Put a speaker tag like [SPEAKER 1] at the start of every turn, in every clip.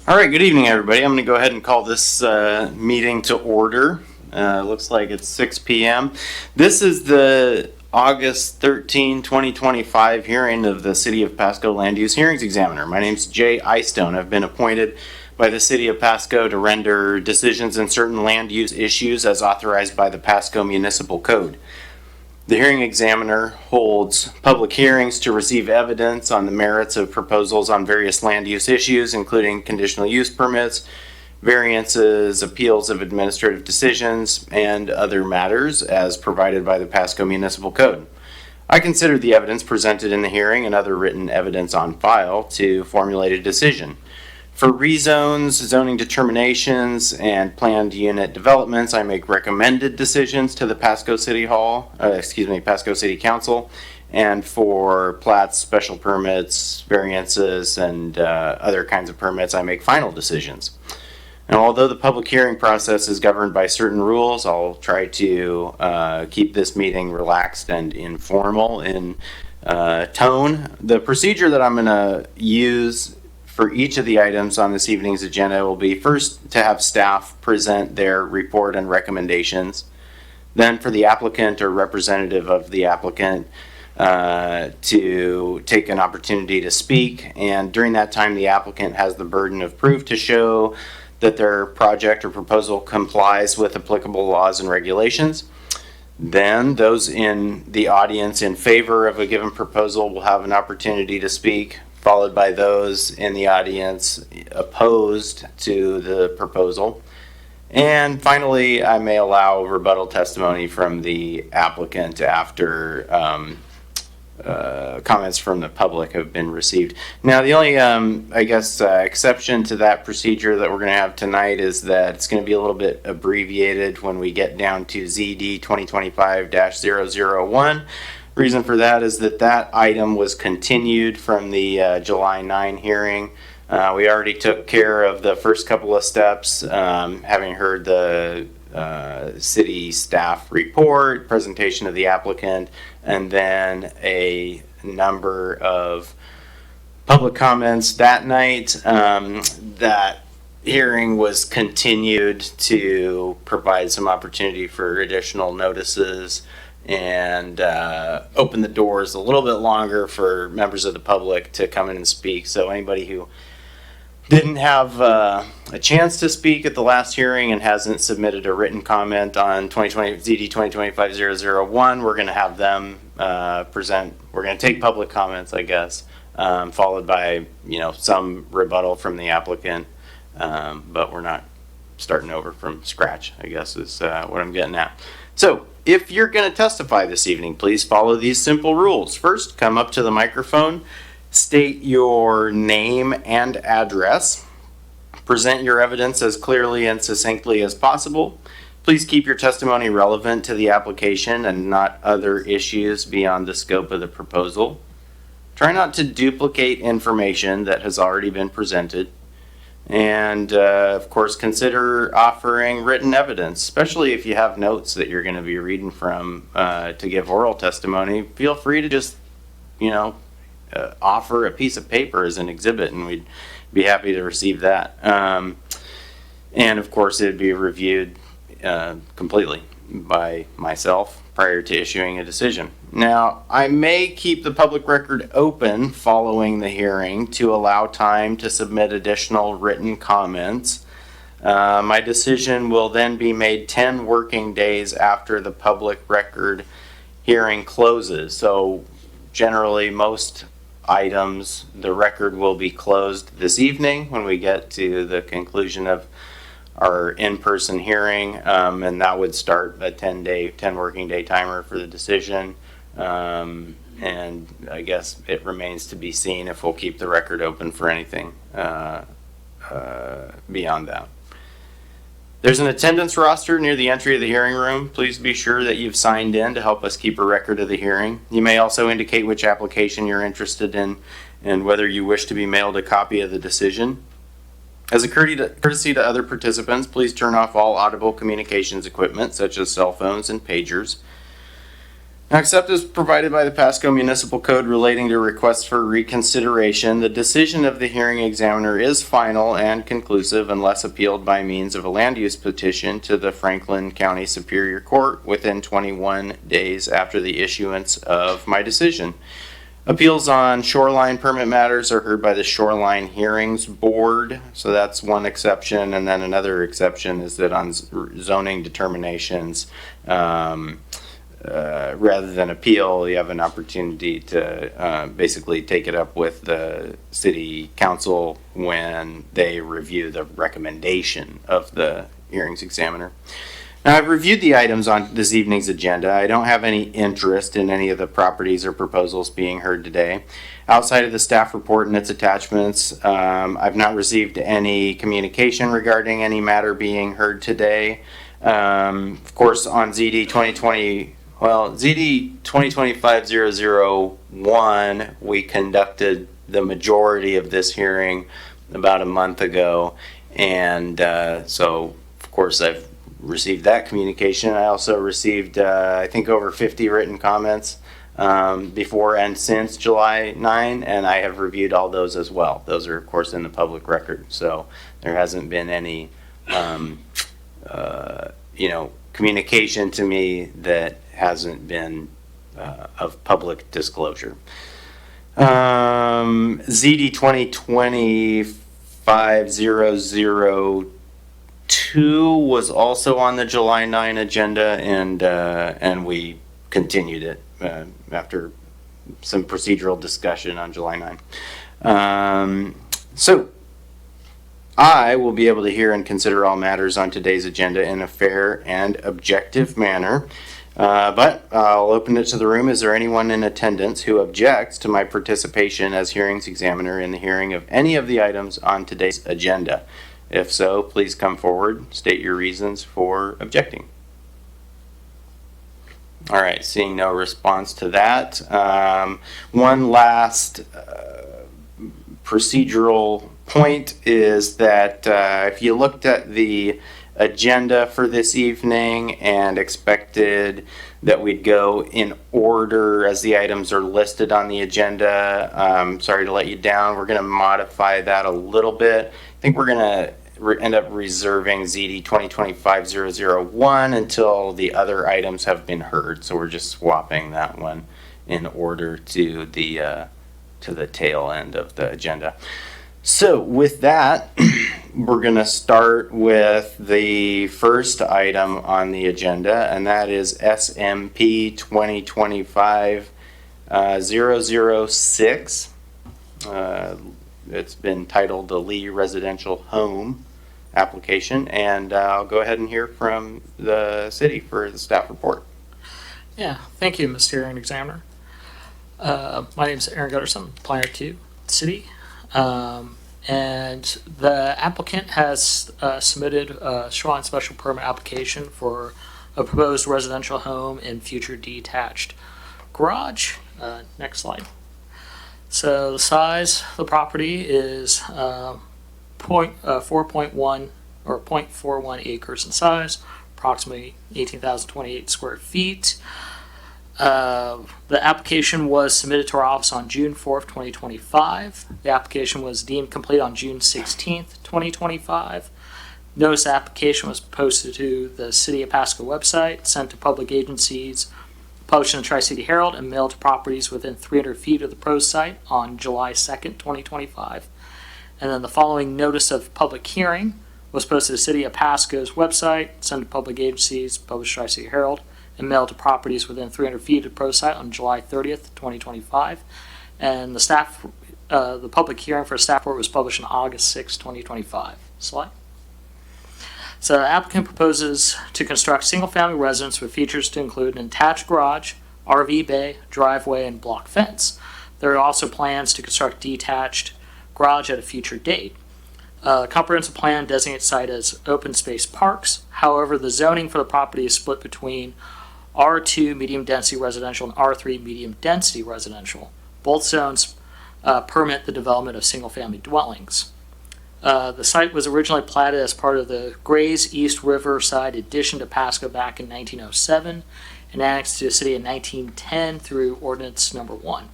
[SPEAKER 1] All right, good evening, everybody. I'm going to go ahead and call this meeting to order. Looks like it's 6 p.m. This is the August 13, 2025 hearing of the City of Pasco Land Use Hearings Examiner. My name is Jay Eystone. I've been appointed by the City of Pasco to render decisions in certain land use issues as authorized by the Pasco Municipal Code. The hearing examiner holds public hearings to receive evidence on the merits of proposals on various land use issues, including conditional use permits, variances, appeals of administrative decisions, and other matters as provided by the Pasco Municipal Code. I consider the evidence presented in the hearing and other written evidence on file to formulate a decision. For rezones, zoning determinations, and planned unit developments, I make recommended decisions to the Pasco City Pasco City Council. And for plats, special permits, variances, and other kinds of permits, I make final decisions. Now, although the public hearing process is governed by certain rules, I'll try to keep this meeting relaxed and informal in tone. The procedure that I'm going to use for each of the items on this evening's agenda will be first to have staff present their report and recommendations, then for the applicant or representative of the applicant to take an opportunity to speak, and during that time the applicant has the burden of proof to show that their project or proposal complies with applicable laws and regulations. Then those in the audience in favor of a given proposal will have an opportunity to speak, followed by those in the audience opposed to the proposal. And finally, I may allow rebuttal testimony from the applicant after comments from the public have been received. Now, the only, exception to that procedure that we're going to have tonight is that it's going to be a little bit abbreviated when we get down to ZD 2025-001. Reason for that is that item was continued from the July 9 hearing. We already took care of the first couple of steps, having heard the city staff report, presentation of the applicant, and then a number of public comments that night. That hearing was continued to provide some opportunity for additional notices and open the doors a little bit longer for members of the public to come in and speak. So anybody who didn't have a chance to speak at the last hearing and hasn't submitted a written comment on ZD 2025-001, we're going to have them present. We're going to take public comments, I guess, followed by some rebuttal from the applicant, but we're not starting over from scratch, I guess is what I'm getting at. So if you're going to testify this evening, please follow these simple rules. First, come up to the microphone, state your name and address, present your evidence as clearly and succinctly as possible. Please keep your testimony relevant to the application and not other issues beyond the scope of the proposal. Try not to duplicate information that has already been presented. And of course, consider offering written evidence, especially if you have notes that you're going to be reading from to give oral testimony. Feel free to just, offer a piece of paper as an exhibit, and we'd be happy to receive that. And of course, it'd be reviewed completely by myself prior to issuing a decision. Now, I may keep the public record open following the hearing to allow time to submit additional written comments. My decision will then be made 10 working days after the public record hearing closes. So generally, most items, the record will be closed this evening when we get to the conclusion of our in-person hearing, and that would start a 10 working day timer for the decision. And I guess it remains to be seen if we'll keep the record open for anything beyond that. There's an attendance roster near the entry of the hearing room. Please be sure that you've signed in to help us keep a record of the hearing. You may also indicate which application you're interested in and whether you wish to be mailed a copy of the decision. As a courtesy to other participants, please turn off all audible communications equipment such as cell phones and pagers. Now, except as provided by the Pasco Municipal Code relating to requests for reconsideration, the decision of the hearing examiner is final and conclusive unless appealed by means of a land use petition to the Franklin County Superior Court within 21 days after the issuance of my decision. Appeals on shoreline permit matters are heard by the Shoreline Hearings Board, so that's one exception. And then another exception is that on zoning determinations, rather than appeal, you have an opportunity to basically take it up with the city council when they review the recommendation of the hearings examiner. Now, I've reviewed the items on this evening's agenda. I don't have any interest in any of the properties or proposals being heard today. Outside of the staff report and its attachments, I've not received any communication regarding any matter being heard today. Of course, on ZD 2025-001, we conducted the majority of this hearing about a month ago. And so, of course, I've received that communication. I also received, I think, over 50 written comments before and since July 9, and I have reviewed all those as well. Those are, of course, in the public record. So there hasn't been any, communication to me that hasn't been of public disclosure. ZD 2025-002 was also on the July 9 agenda, and we continued it after some procedural discussion on July 9. So I will be able to hear and consider all matters on today's agenda in a fair and objective manner. But I'll open it to the room. Is there anyone in attendance who objects to my participation as hearings examiner in the hearing of any of the items on today's agenda? If so, please come forward, state your reasons for objecting. All right, seeing no response to that. One last procedural point is that if you looked at the agenda for this evening and expected that we'd go in order as the items are listed on the agenda, sorry to let you down. We're going to modify that a little bit. I think we're going to end up reserving ZD 2025-001 until the other items have been heard. So we're just swapping that one in order to the tail end of the agenda. So with that, we're going to start with the first item on the agenda, and that is SMP 2025-006. It's been titled the Lee Residential Home application, and I'll go ahead and hear from the city for the staff report.
[SPEAKER 2] Yeah, thank you, Mr. Hearing Examiner. My name is Aaron Gutterson, planner to the city. And the applicant has submitted a shoreline special permit application for a proposed residential home and future detached garage. Next slide. So the size of the property is 4.1 or 0.41 acres in size, approximately 18,028 square feet. The application was submitted to our office on June 4th, 2025. The application was deemed complete on June 16th, 2025. Notice the application was posted to the City of Pasco website, sent to public agencies, published in the Tri-City Herald, and mailed to properties within 300 feet of the pros site on July 2nd, 2025. And then the following notice of public hearing was posted to the City of Pasco's website, sent to public agencies, published in the Tri-City Herald, and mailed to properties within 300 feet of the pro site on July 30th, 2025. And the public hearing for a staff report was published on August 6th, 2025. Slide. So the applicant proposes to construct single-family residence with features to include an attached garage, RV bay, driveway, and block fence. There are also plans to construct detached garage at a future date. Comprehensive plan designates site as open space parks. However, the zoning for the property is split between R2 medium density residential and R3 medium density residential. Both zones permit the development of single-family dwellings. The site was originally platted as part of the Grays East Riverside addition to Pasco back in 1907 and annexed to the city in 1910 through Ordinance Number 1.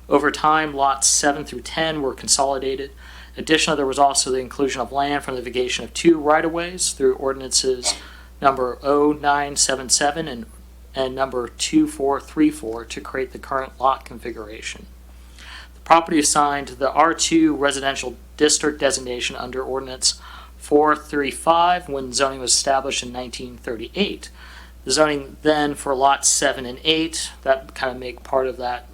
[SPEAKER 2] Over time, lots 7 through 10 were consolidated. Additionally, there was also the inclusion of land from the vacation of 2 right-of-ways through ordinances number 0977 and number 2434 to create the current lot configuration. The property assigned the R2 residential district designation under Ordinance 435 when zoning was established in 1938. The zoning then for lots 7 and 8, that kind of make part of that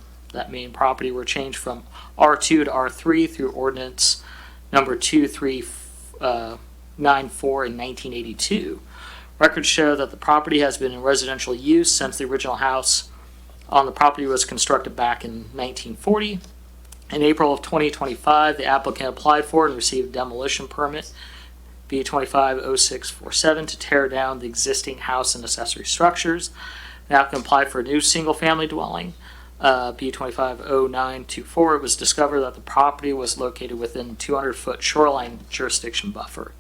[SPEAKER 2] main property, were changed from R2 to R3 through Ordinance number 2394 in 1982. Records show that the property has been in residential use since the original house on the property was constructed back in 1940. In April of 2025, the applicant applied for and received a demolition permit, B250647, to tear down the existing house and accessory structures. The applicant applied for a new single-family dwelling, B250924. It was discovered that the property was located within 200-foot shoreline jurisdiction buffer.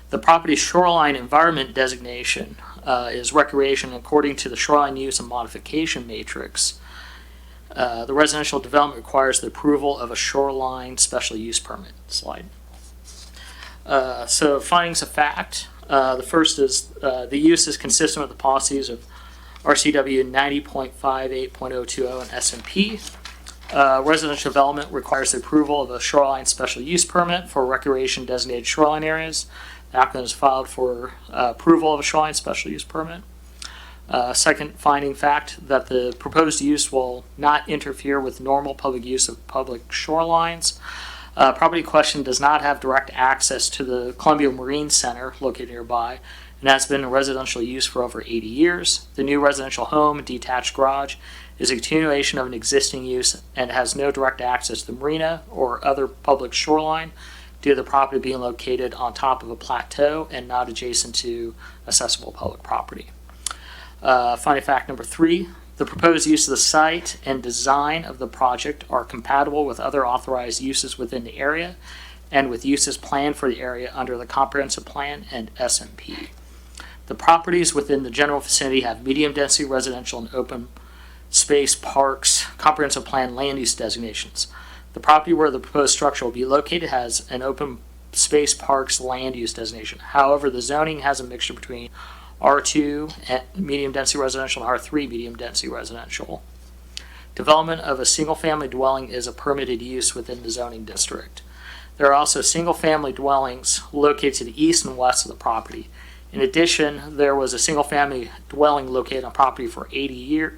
[SPEAKER 2] The property's shoreline environment designation is recreation according to the shoreline use and modification matrix. The residential development requires the approval of a shoreline special use permit. Slide. So findings of fact. The first is the use is consistent with the policies of RCW 90.58.020 and S&P. Residential development requires the approval of a shoreline special use permit for recreation designated shoreline areas. The applicant has filed for approval of a shoreline special use permit. Second finding fact, that the proposed use will not interfere with normal public use of public shorelines. Property in question does not have direct access to the Columbia Marine Center located nearby and has been in residential use for over 80 years. The new residential home and detached garage is a continuation of an existing use and has no direct access to the marina or other public shoreline due to the property being located on top of a plateau and not adjacent to accessible public property. Finding fact number 3, the proposed use of the site and design of the project are compatible with other authorized uses within the area and with uses planned for the area under the comprehensive plan and SMP. The properties within the general vicinity have medium density residential and open space parks comprehensive plan land use designations. The property where the proposed structure will be located has an open space parks land use designation. However, the zoning has a mixture between R2 medium density residential and R3 medium density residential. Development of a single family dwelling is a permitted use within the zoning district. There are also single family dwellings located to the east and west of the property. In addition, there was a single family dwelling located on property for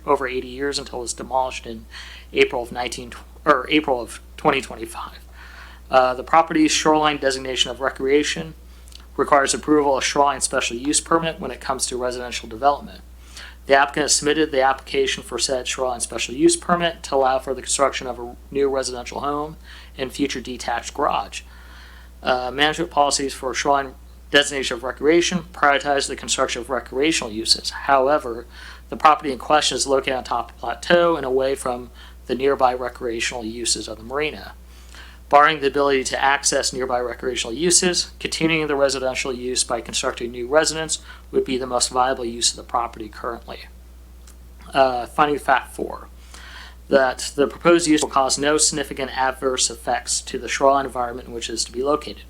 [SPEAKER 2] over 80 years until it was demolished in April of 2025. The property's shoreline designation of recreation requires approval of shoreline special use permit when it comes to residential development. The applicant has submitted the application for said shoreline special use permit to allow for the construction of a new residential home and future detached garage. Management policies for shoreline designation of recreation prioritize the construction of recreational uses. However, the property in question is located on top of a plateau and away from the nearby recreational uses of the marina. Barring the ability to access nearby recreational uses, continuing the residential use by constructing new residence would be the most viable use of the property currently. Finding fact 4, that the proposed use will cause no significant adverse effects to the shoreline environment in which it is to be located.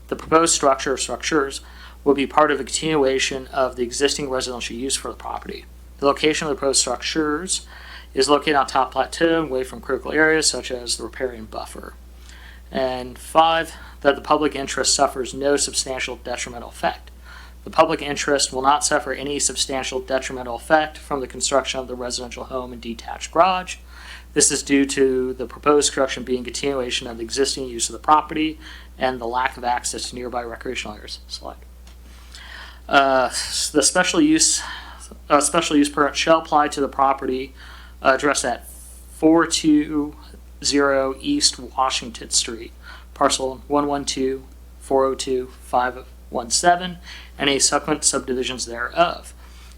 [SPEAKER 2] The proposed structure or structures will be part of a continuation of the existing residential use for the property. The location of the proposed structures is located on top plateau and away from critical areas such as the riparian buffer. And 5, that the public interest suffers no substantial detrimental effect. The public interest will not suffer any substantial detrimental effect from the construction of the residential home and detached garage. This is due to the proposed construction being a continuation of the existing use of the property and the lack of access to nearby recreational areas. Slide. The special use permit shall apply to the property addressed at 420 East Washington Street, parcel 112-402-517, and any subsequent subdivisions thereof.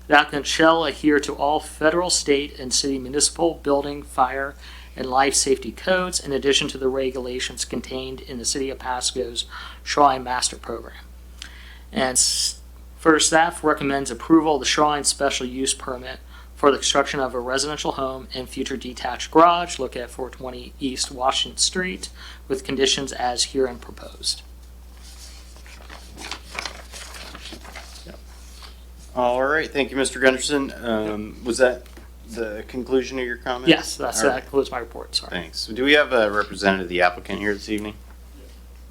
[SPEAKER 2] The applicant shall adhere to all federal, state, and city municipal building, fire, and life safety codes, in addition to the regulations contained in the City of Pasco's Shoreline Master Program. And first, staff recommends approval of the Shoreline Special Use Permit for the construction of a residential home and future detached garage located at 420 East Washington Street with conditions as herein proposed.
[SPEAKER 1] All right, thank you, Mr. Gunderson. Was that the conclusion of your comments?
[SPEAKER 2] Yes, that
[SPEAKER 1] All right.
[SPEAKER 2] concludes my report. Sorry.
[SPEAKER 1] Thanks. Do we have a representative of the applicant here this evening?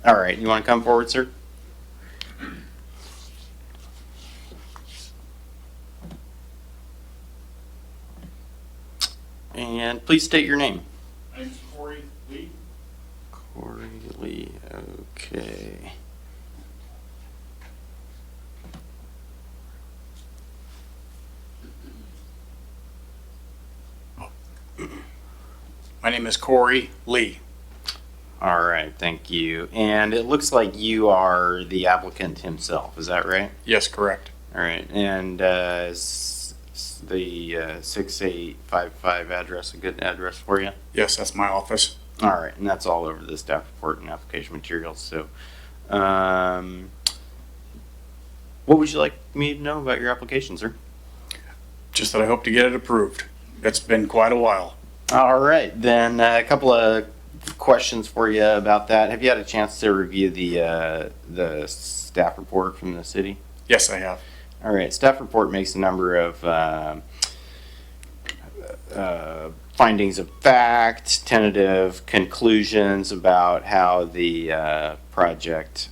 [SPEAKER 1] All right, you want to come forward, sir? And please state your name.
[SPEAKER 3] My name's Corey Lee.
[SPEAKER 1] Corey Lee, okay.
[SPEAKER 3] My name is Corey Lee.
[SPEAKER 1] All right, thank you. And it looks like you are the applicant himself, is that right?
[SPEAKER 3] Yes, correct.
[SPEAKER 1] All right, and the 6855 address a good address for you?
[SPEAKER 3] Yes, that's my office.
[SPEAKER 1] All right, and that's all over the staff report and application materials. So, what would you like me to know about your application, sir?
[SPEAKER 3] Just that I hope to get it approved. It's been quite a while.
[SPEAKER 1] All right, then a couple of questions for you about that. Have you had a chance to review the staff report from the city?
[SPEAKER 3] Yes, I have.
[SPEAKER 1] All right, staff report makes a number of findings of fact, tentative conclusions about how the project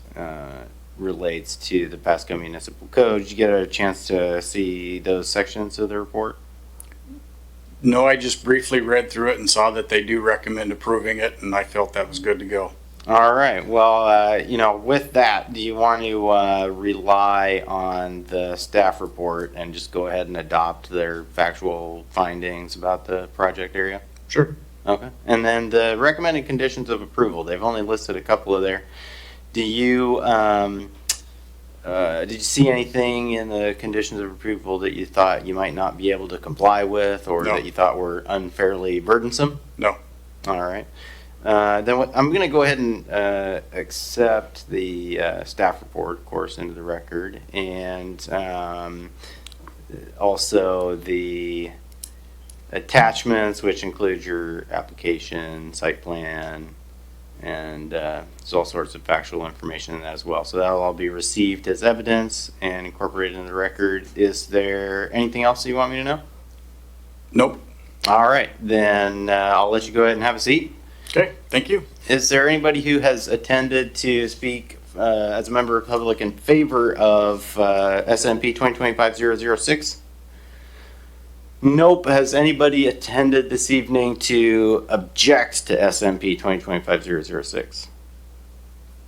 [SPEAKER 1] relates to the Pasco Municipal Code. Did you get a chance to see those sections of the report?
[SPEAKER 3] No, I just briefly read through it and saw that they do recommend approving it, and I felt that was good to go.
[SPEAKER 1] All right. Well, with that, do you want to rely on the staff report and just go ahead and adopt their factual findings about the project area?
[SPEAKER 3] Sure.
[SPEAKER 1] Okay. And then the recommended conditions of approval, they've only listed a couple of there. Do you, did you see anything in the conditions of approval that you thought you might not be able to comply with or
[SPEAKER 3] No.
[SPEAKER 1] that you thought were unfairly burdensome?
[SPEAKER 3] No.
[SPEAKER 1] All right. I'm going to go ahead and accept the staff report, of course, into the record, and also the attachments, which include your application, site plan, and there's all sorts of factual information in that as well. So that'll all be received as evidence and incorporated in the record. Is there anything else you want me to know?
[SPEAKER 3] Nope.
[SPEAKER 1] All right, then I'll let you go ahead and have a seat.
[SPEAKER 3] Okay, thank you.
[SPEAKER 1] Is there anybody who has attended to speak as a member of the public in favor of SMP 2025-006? Nope. Has anybody attended this evening to object to SMP 2025-006?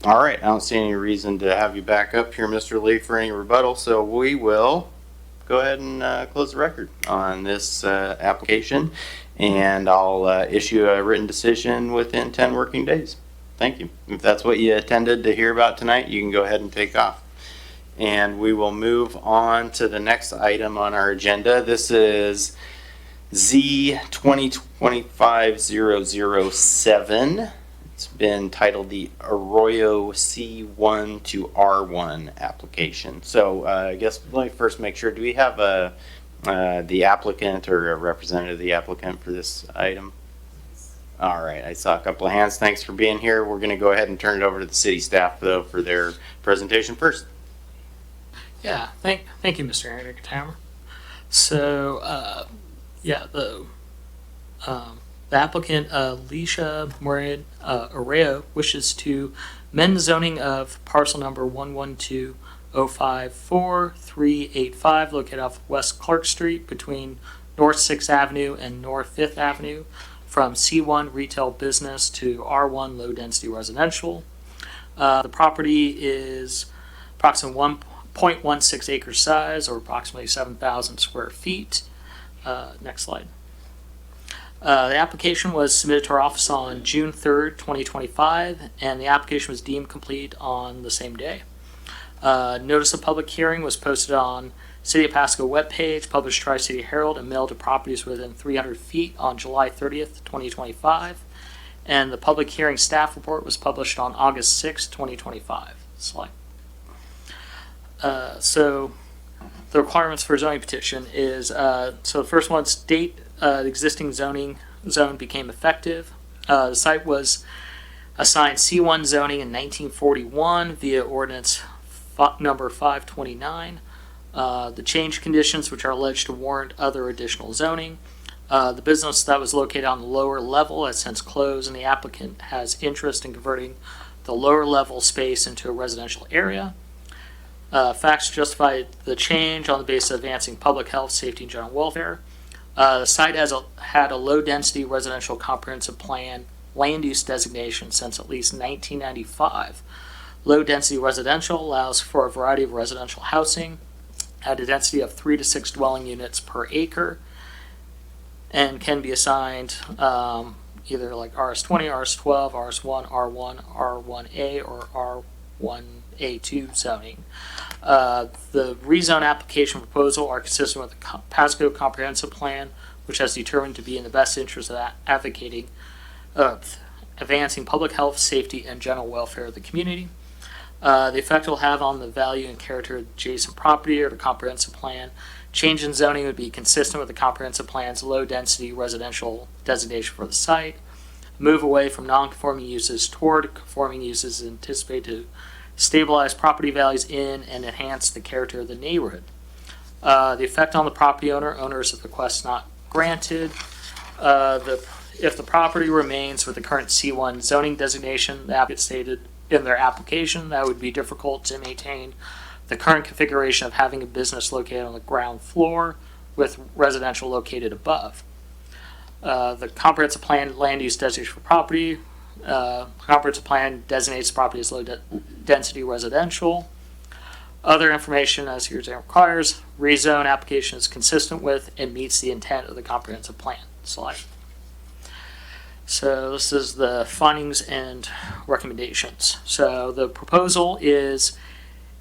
[SPEAKER 1] All right, I don't see any reason to have you back up here, Mr. Lee, for any rebuttal, so we will go ahead and close the record on this application, and I'll issue a written decision within 10 working days. Thank you. If that's what you attended to hear about tonight, you can go ahead and take off. And we will move on to the next item on our agenda. This is Z 2025-007. It's been titled the Arroyo C1 to R1 application. So I guess let me first make sure, do we have the applicant or a representative of the applicant for this item? All right, I saw a couple of hands. Thanks for being here. We're going to go ahead and turn it over to the city staff, though, for their presentation first.
[SPEAKER 2] Yeah, thank you, Mr. Hammer. So, the applicant, Alicia Moran Arreo, wishes to amend the zoning of parcel number 112054385, located off West Clark Street between North 6th Avenue and North 5th Avenue, from C1 retail business to R1 low density residential. The property is approximately 1.16 acre size, or approximately 7,000 square feet. Next slide. The application was submitted to our office on June 3rd, 2025, and the application was deemed complete on the same day. Notice of public hearing was posted on City of Pasco webpage, published Tri-City Herald, and mailed to properties within 300 feet on July 30th, 2025. And the public hearing staff report was published on August 6th, 2025. Slide. So the requirements for a zoning petition is, so the first one, state the existing zoning zone became effective. The site was assigned C1 zoning in 1941 via ordinance number 529. The change conditions, which are alleged to warrant other additional zoning. The business that was located on the lower level has since closed, and the applicant has interest in converting the lower level space into a residential area. Facts justify the change on the basis of advancing public health, safety, and general welfare. The site has had a low-density residential comprehensive plan land use designation since at least 1995. Low-density residential allows for a variety of residential housing at a density of 3 to 6 dwelling units per acre, and can be assigned either like RS20, RS12, RS1, R1, R1A, or R1A2 zoning. The rezone application proposal are consistent with the Pasco Comprehensive Plan, which has determined to be in the best interest of advancing public health, safety, and general welfare of the community. The effect it will have on the value and character of adjacent property or the comprehensive plan. Change in zoning would be consistent with the comprehensive plan's low-density residential designation for the site. Move away from non-conforming uses toward conforming uses is anticipated to stabilize property values in and enhance the character of the neighborhood. The effect on the property owners if the request not granted. If the property remains with the current C1 zoning designation, the applicant stated in their application, that would be difficult to maintain the current configuration of having a business located on the ground floor with residential located above. The comprehensive plan land use designation for property. Comprehensive plan designates the property as low density residential. Other information as your exam requires. Rezone application is consistent with and meets the intent of the comprehensive plan. Slide. So this is the findings and recommendations. So the proposal is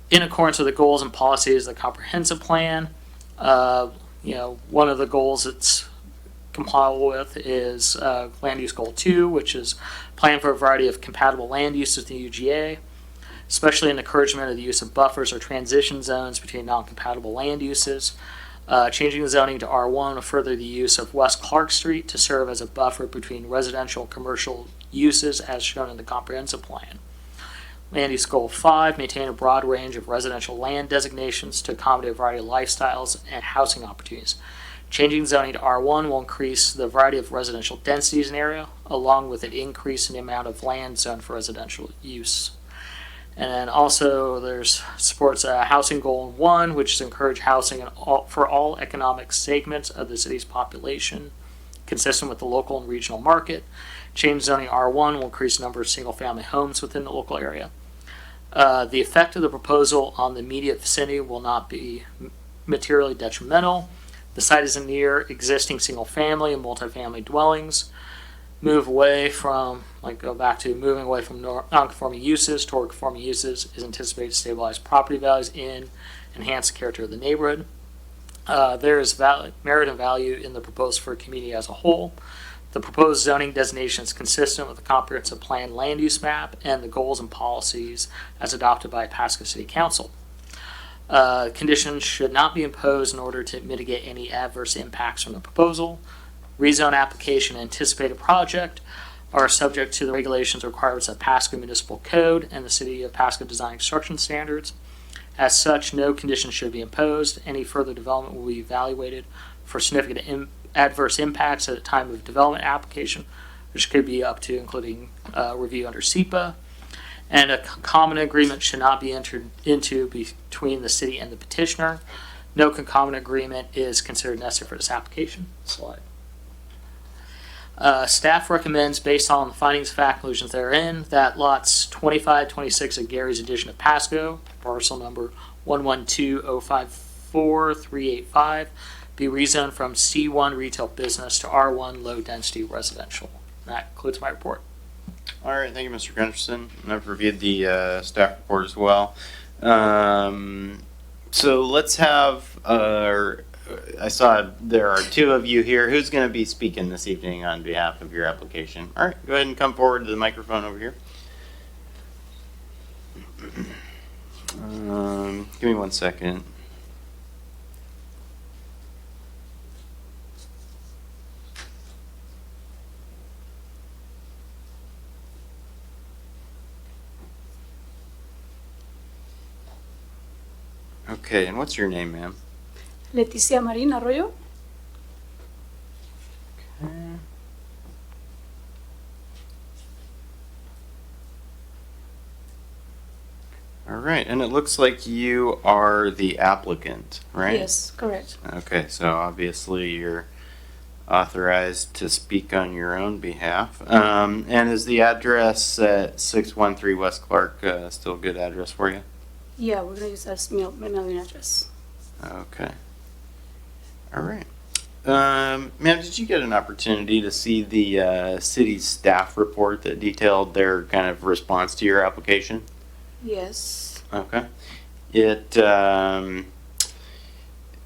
[SPEAKER 2] in accordance with the goals and policies of the comprehensive plan. One of the goals it's compatible with is land use goal 2, which is plan for a variety of compatible land uses in the UGA, especially an encouragement of the use of buffers or transition zones between non-compatible land uses. Changing the zoning to R1 will further the use of West Clark Street to serve as a buffer between residential and commercial uses as shown in the comprehensive plan. Land use goal 5, maintain a broad range of residential land designations to accommodate a variety of lifestyles and housing opportunities. Changing zoning to R1 will increase the variety of residential densities in the area, along with an increase in the amount of land zoned for residential use. And then also there's supports housing goal 1, which is encourage housing for all economic segments of the city's population, consistent with the local and regional market. Change zoning R1 will increase the number of single-family homes within the local area. The effect of the proposal on the immediate vicinity will not be materially detrimental. The site is near existing single-family and multifamily dwellings. Moving away from non-conforming uses toward conforming uses is anticipated to stabilize property values in, enhance the character of the neighborhood. There is merit and value in the proposal for a community as a whole. The proposed zoning designation is consistent with the comprehensive plan land use map and the goals and policies as adopted by Pasco City Council. Conditions should not be imposed in order to mitigate any adverse impacts from the proposal. Rezone application and anticipated project are subject to the regulations and requirements of Pasco Municipal Code and the City of Pasco Design Construction Standards. As such, no conditions should be imposed. Any further development will be evaluated for significant adverse impacts at the time of development application, which could be up to including review under SEPA. And a common agreement should not be entered into between the city and the petitioner. No concomitant agreement is considered necessary for this application. Slide. Staff recommends, based on the findings, fact, conclusions therein, that lots 25, 26 of Gary's addition of Pasco, parcel number 112054385, be rezoned from C1 retail business to R1 low density residential. That concludes my report.
[SPEAKER 1] All right, thank you, Mr. Gunderson. I've reviewed the staff report as well. So let's have, I saw there are two of you here. Who's going to be speaking this evening on behalf of your application? All right, go ahead and come forward to the microphone over here. Give me 1 second. Okay, and what's your name, ma'am?
[SPEAKER 4] Leticia Marín Arroyo.
[SPEAKER 1] All right, and it looks like you are the applicant, right?
[SPEAKER 4] Yes, correct.
[SPEAKER 1] Okay, so obviously you're authorized to speak on your own behalf. And is the address at 613 West Clark still a good address for you?
[SPEAKER 4] Yeah, we're gonna use that as mailing address.
[SPEAKER 1] Okay. All right. Ma'am, did you get an opportunity to see the city's staff report that detailed their kind of response to your application?
[SPEAKER 4] Yes.
[SPEAKER 1] Okay. It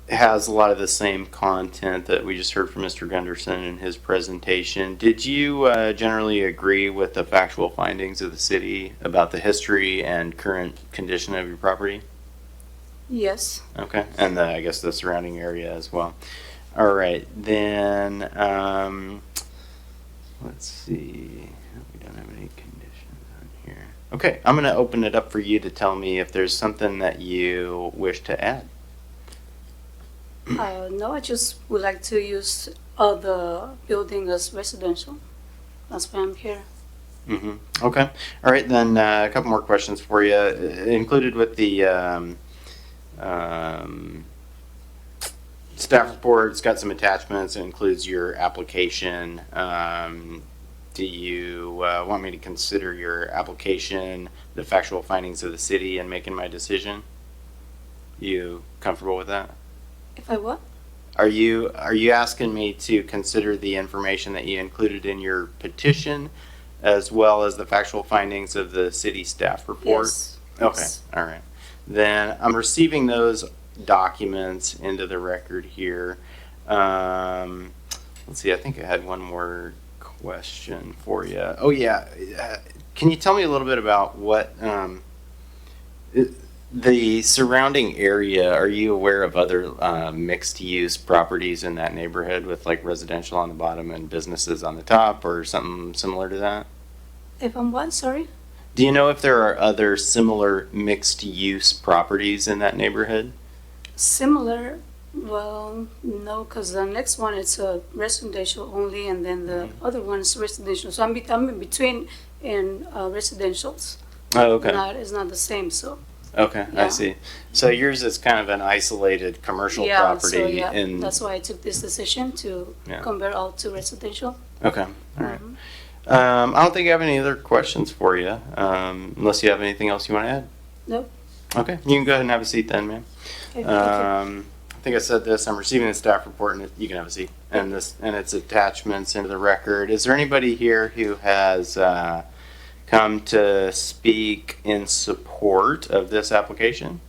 [SPEAKER 1] has a lot of the same content that we just heard from Mr. Gunderson in his presentation. Did you generally agree with the factual findings of the city about the history and current condition of your property?
[SPEAKER 4] Yes.
[SPEAKER 1] Okay, and I guess the surrounding area as well. All right, then let's see. We don't have any conditions on here. Okay, I'm going to open it up for you to tell me if there's something that you wish to add.
[SPEAKER 4] No, I just would like to use the building as residential. That's why I'm here.
[SPEAKER 1] Okay, all right, then a couple more questions for you. Included with the staff report, it's got some attachments. It includes your application. Do you want me to consider your application, the factual findings of the city, in making my decision? You comfortable with that?
[SPEAKER 4] If I what?
[SPEAKER 1] Are you asking me to consider the information that you included in your petition, as well as the factual findings of the city staff report?
[SPEAKER 4] Yes.
[SPEAKER 1] Okay,
[SPEAKER 4] Yes.
[SPEAKER 1] all right. Then I'm receiving those documents into the record here. Let's see, I think I had one more question for you. Oh yeah, can you tell me a little bit about what the surrounding area? Are you aware of other mixed-use properties in that neighborhood with like residential on the bottom and businesses on the top, or something similar to that?
[SPEAKER 4] If I'm what? Sorry?
[SPEAKER 1] Do you know if there are other similar mixed-use properties in that neighborhood?
[SPEAKER 4] Similar? Well, no, because the next one it's a residential only, and then the other one is residential. So I'm in between in residentials.
[SPEAKER 1] Oh, okay.
[SPEAKER 4] It's not the same, so.
[SPEAKER 1] Okay, I
[SPEAKER 4] Yeah.
[SPEAKER 1] see. So yours is kind of an isolated commercial
[SPEAKER 4] Yeah,
[SPEAKER 1] property
[SPEAKER 4] so yeah,
[SPEAKER 1] in.
[SPEAKER 4] that's why I took this decision to
[SPEAKER 1] Yeah.
[SPEAKER 4] convert all to residential.
[SPEAKER 1] Okay, all right.
[SPEAKER 4] Mhm.
[SPEAKER 1] I don't think I have any other questions for you, unless you have anything else you want to add.
[SPEAKER 4] Nope.
[SPEAKER 1] Okay, you can go ahead and have a seat then, ma'am.
[SPEAKER 4] Okay, thank you.
[SPEAKER 1] I think I said this. I'm receiving the staff report, and you can have a seat. And its attachments into the record. Is there anybody here who has come to speak in support of this application?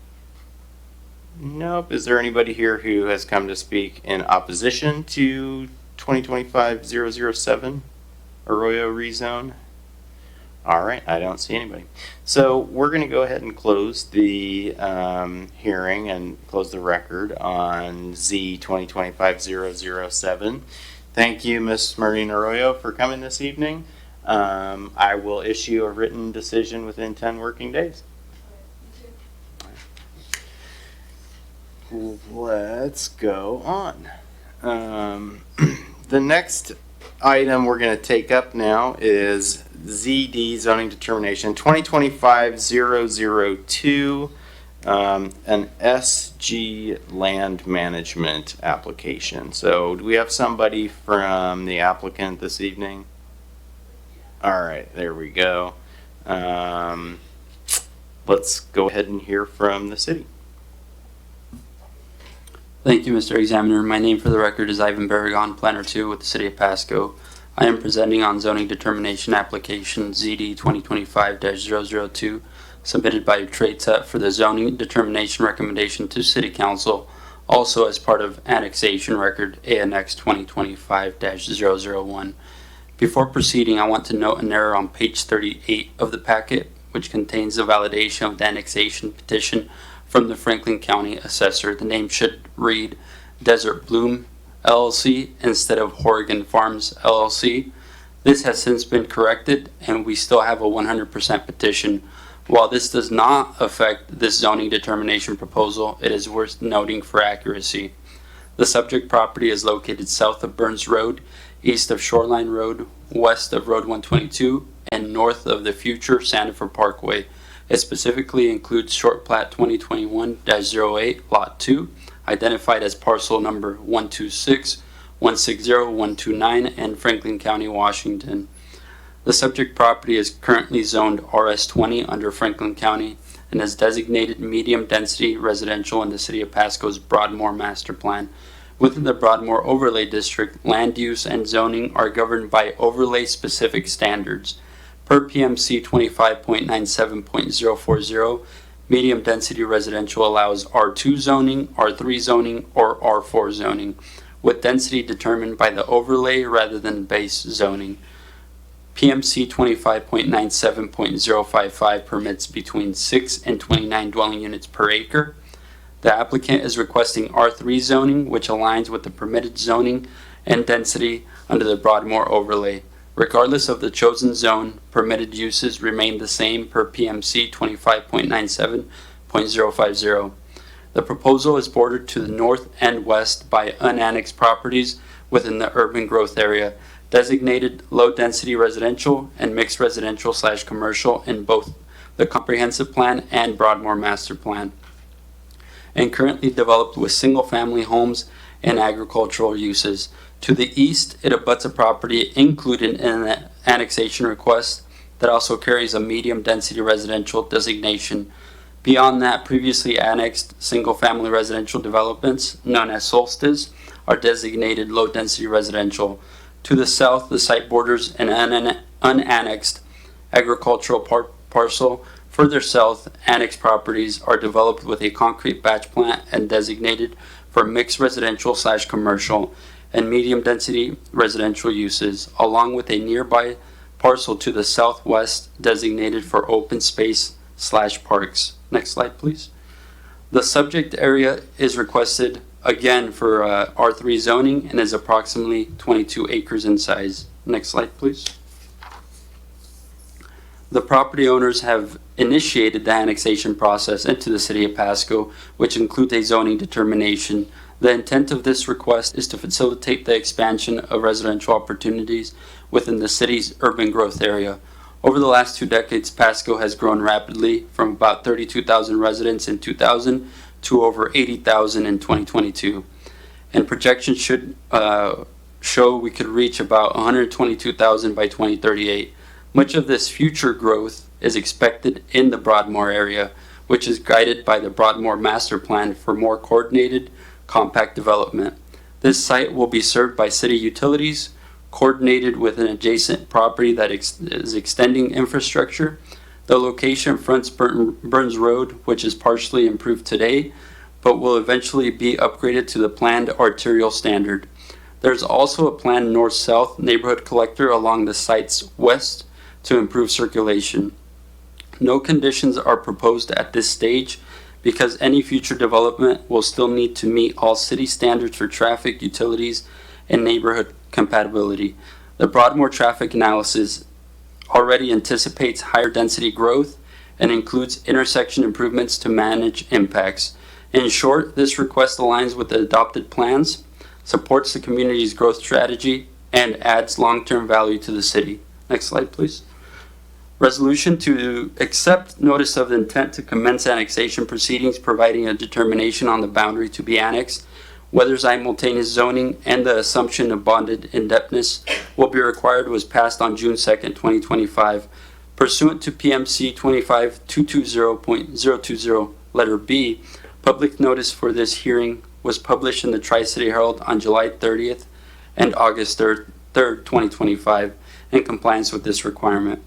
[SPEAKER 1] Nope. Is there anybody here who has come to speak in opposition to 2025-007 Arroyo rezone? All right, I don't see anybody. So we're going to go ahead and close the hearing and close the record on Z 2025-007. Thank you, Ms. Maureen Arroyo, for coming this evening. I will issue a written decision within 10 working days. Let's go on. The next item we're going to take up now is ZD zoning determination 2025-002, an SG land management application. So do we have somebody from the applicant this evening? All right, there we go. Let's go ahead and hear from the city.
[SPEAKER 5] Thank you, Mr. Examiner. My name for the record is Ivan Barragon, Planner 2 with the City of Pasco. I am presenting on zoning determination application ZD 2025-002 submitted by Trade-Tut for the zoning determination recommendation to City Council, also as part of annexation record ANX 2025-001. Before proceeding, I want to note an error on page 38 of the packet, which contains the validation of the annexation petition from the Franklin County Assessor. The name should read Desert Bloom LLC instead of Horrigan Farms LLC. This has since been corrected, and we still have a 100% petition While this does not affect this zoning determination proposal, it is worth noting for accuracy. The subject property is located south of Burns Road, east of Shoreline Road, west of Road 122, and north of the future Sandifer Parkway. It specifically includes Short Plat 2021-08, Lot 2, identified as parcel number 126-160-129 in Franklin County, Washington. The subject property is currently zoned RS20 under Franklin County and is designated medium-density residential in the City of Pasco's Broadmoor Master Plan. Within the Broadmoor Overlay District, land use and zoning are governed by overlay-specific standards. Per PMC 25.97.040, medium-density residential allows R2 zoning, R3 zoning, or R4 zoning, with density determined by the overlay rather than base zoning. PMC 25.97.055 permits between 6 and 29 dwelling units per acre. The applicant is requesting R3 zoning, which aligns with the permitted zoning and density under the Broadmoor overlay. Regardless of the chosen zone, permitted uses remain the same per PMC 25.97.050. The proposal is bordered to the north and west by unannexed properties within the urban growth area, designated low-density residential and mixed residential/commercial in both the Comprehensive Plan and Broadmoor Master Plan, and currently developed with single-family homes and agricultural uses. To the east, it abuts a property included in an annexation request that also carries a medium-density residential designation. Beyond that, previously annexed single-family residential developments, known as Solstice, are designated low-density residential. To the south, the site borders an unannexed agricultural parcel. Further south, annexed properties are developed with a concrete batch plant and designated for mixed residential/commercial and medium-density residential uses, along with a nearby parcel to the southwest designated for open space/parks. Next slide, please. The subject area is requested again for R3 zoning and is approximately 22 acres in size. Next slide, please. The property owners have initiated the annexation process into the City of Pasco, which includes a zoning determination. The intent of this request is to facilitate the expansion of residential opportunities within the city's urban growth area. Over the last 2 decades, Pasco has grown rapidly from about 32,000 residents in 2000 to over 80,000 in 2022. And projections should show we could reach about 122,000 by 2038. Much of this future growth is expected in the Broadmoor area, which is guided by the Broadmoor Master Plan for more coordinated, compact development. This site will be served by city utilities, coordinated with an adjacent property that is extending infrastructure. The location fronts Burns Road, which is partially improved today, but will eventually be upgraded to the planned arterial standard. There's also a planned north-south neighborhood collector along the site's west to improve circulation. No conditions are proposed at this stage because any future development will still need to meet all city standards for traffic, utilities, and neighborhood compatibility. The Broadmoor traffic analysis already anticipates higher density growth and includes intersection improvements to manage impacts. In short, this request aligns with the adopted plans, supports the community's growth strategy, and adds long-term value to the city. Next slide, please. Resolution to accept notice of intent to commence annexation proceedings, providing a determination on the boundary to be annexed, whether simultaneous zoning and the assumption of bonded indebtedness will be required, was passed on June 2nd, 2025. Pursuant to PMC 25.220.020, letter B, public notice for this hearing was published in the Tri-City Herald on July 30th and August 3rd, 2025, in compliance with this requirement.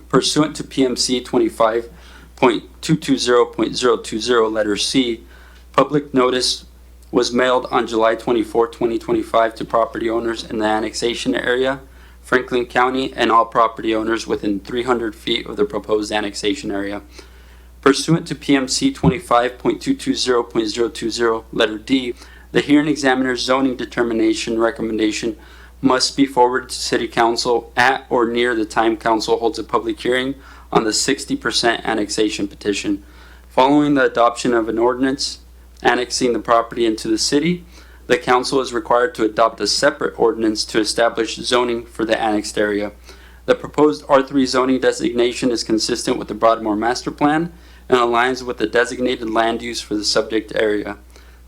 [SPEAKER 5] Pursuant to PMC 25.220.020, letter C, public notice was mailed on July 24, 2025 to property owners in the annexation area, Franklin County, and all property owners within 300 feet of the proposed annexation area. Pursuant to PMC 25.220.020, letter D, the hearing examiner's zoning determination recommendation must be forwarded to City Council at or near the time Council holds a public hearing on the 60% annexation petition. Following the adoption of an ordinance annexing the property into the city, the council is required to adopt a separate ordinance to establish zoning for the annexed area. The proposed R3 zoning designation is consistent with the Broadmoor Master Plan and aligns with the designated land use for the subject area.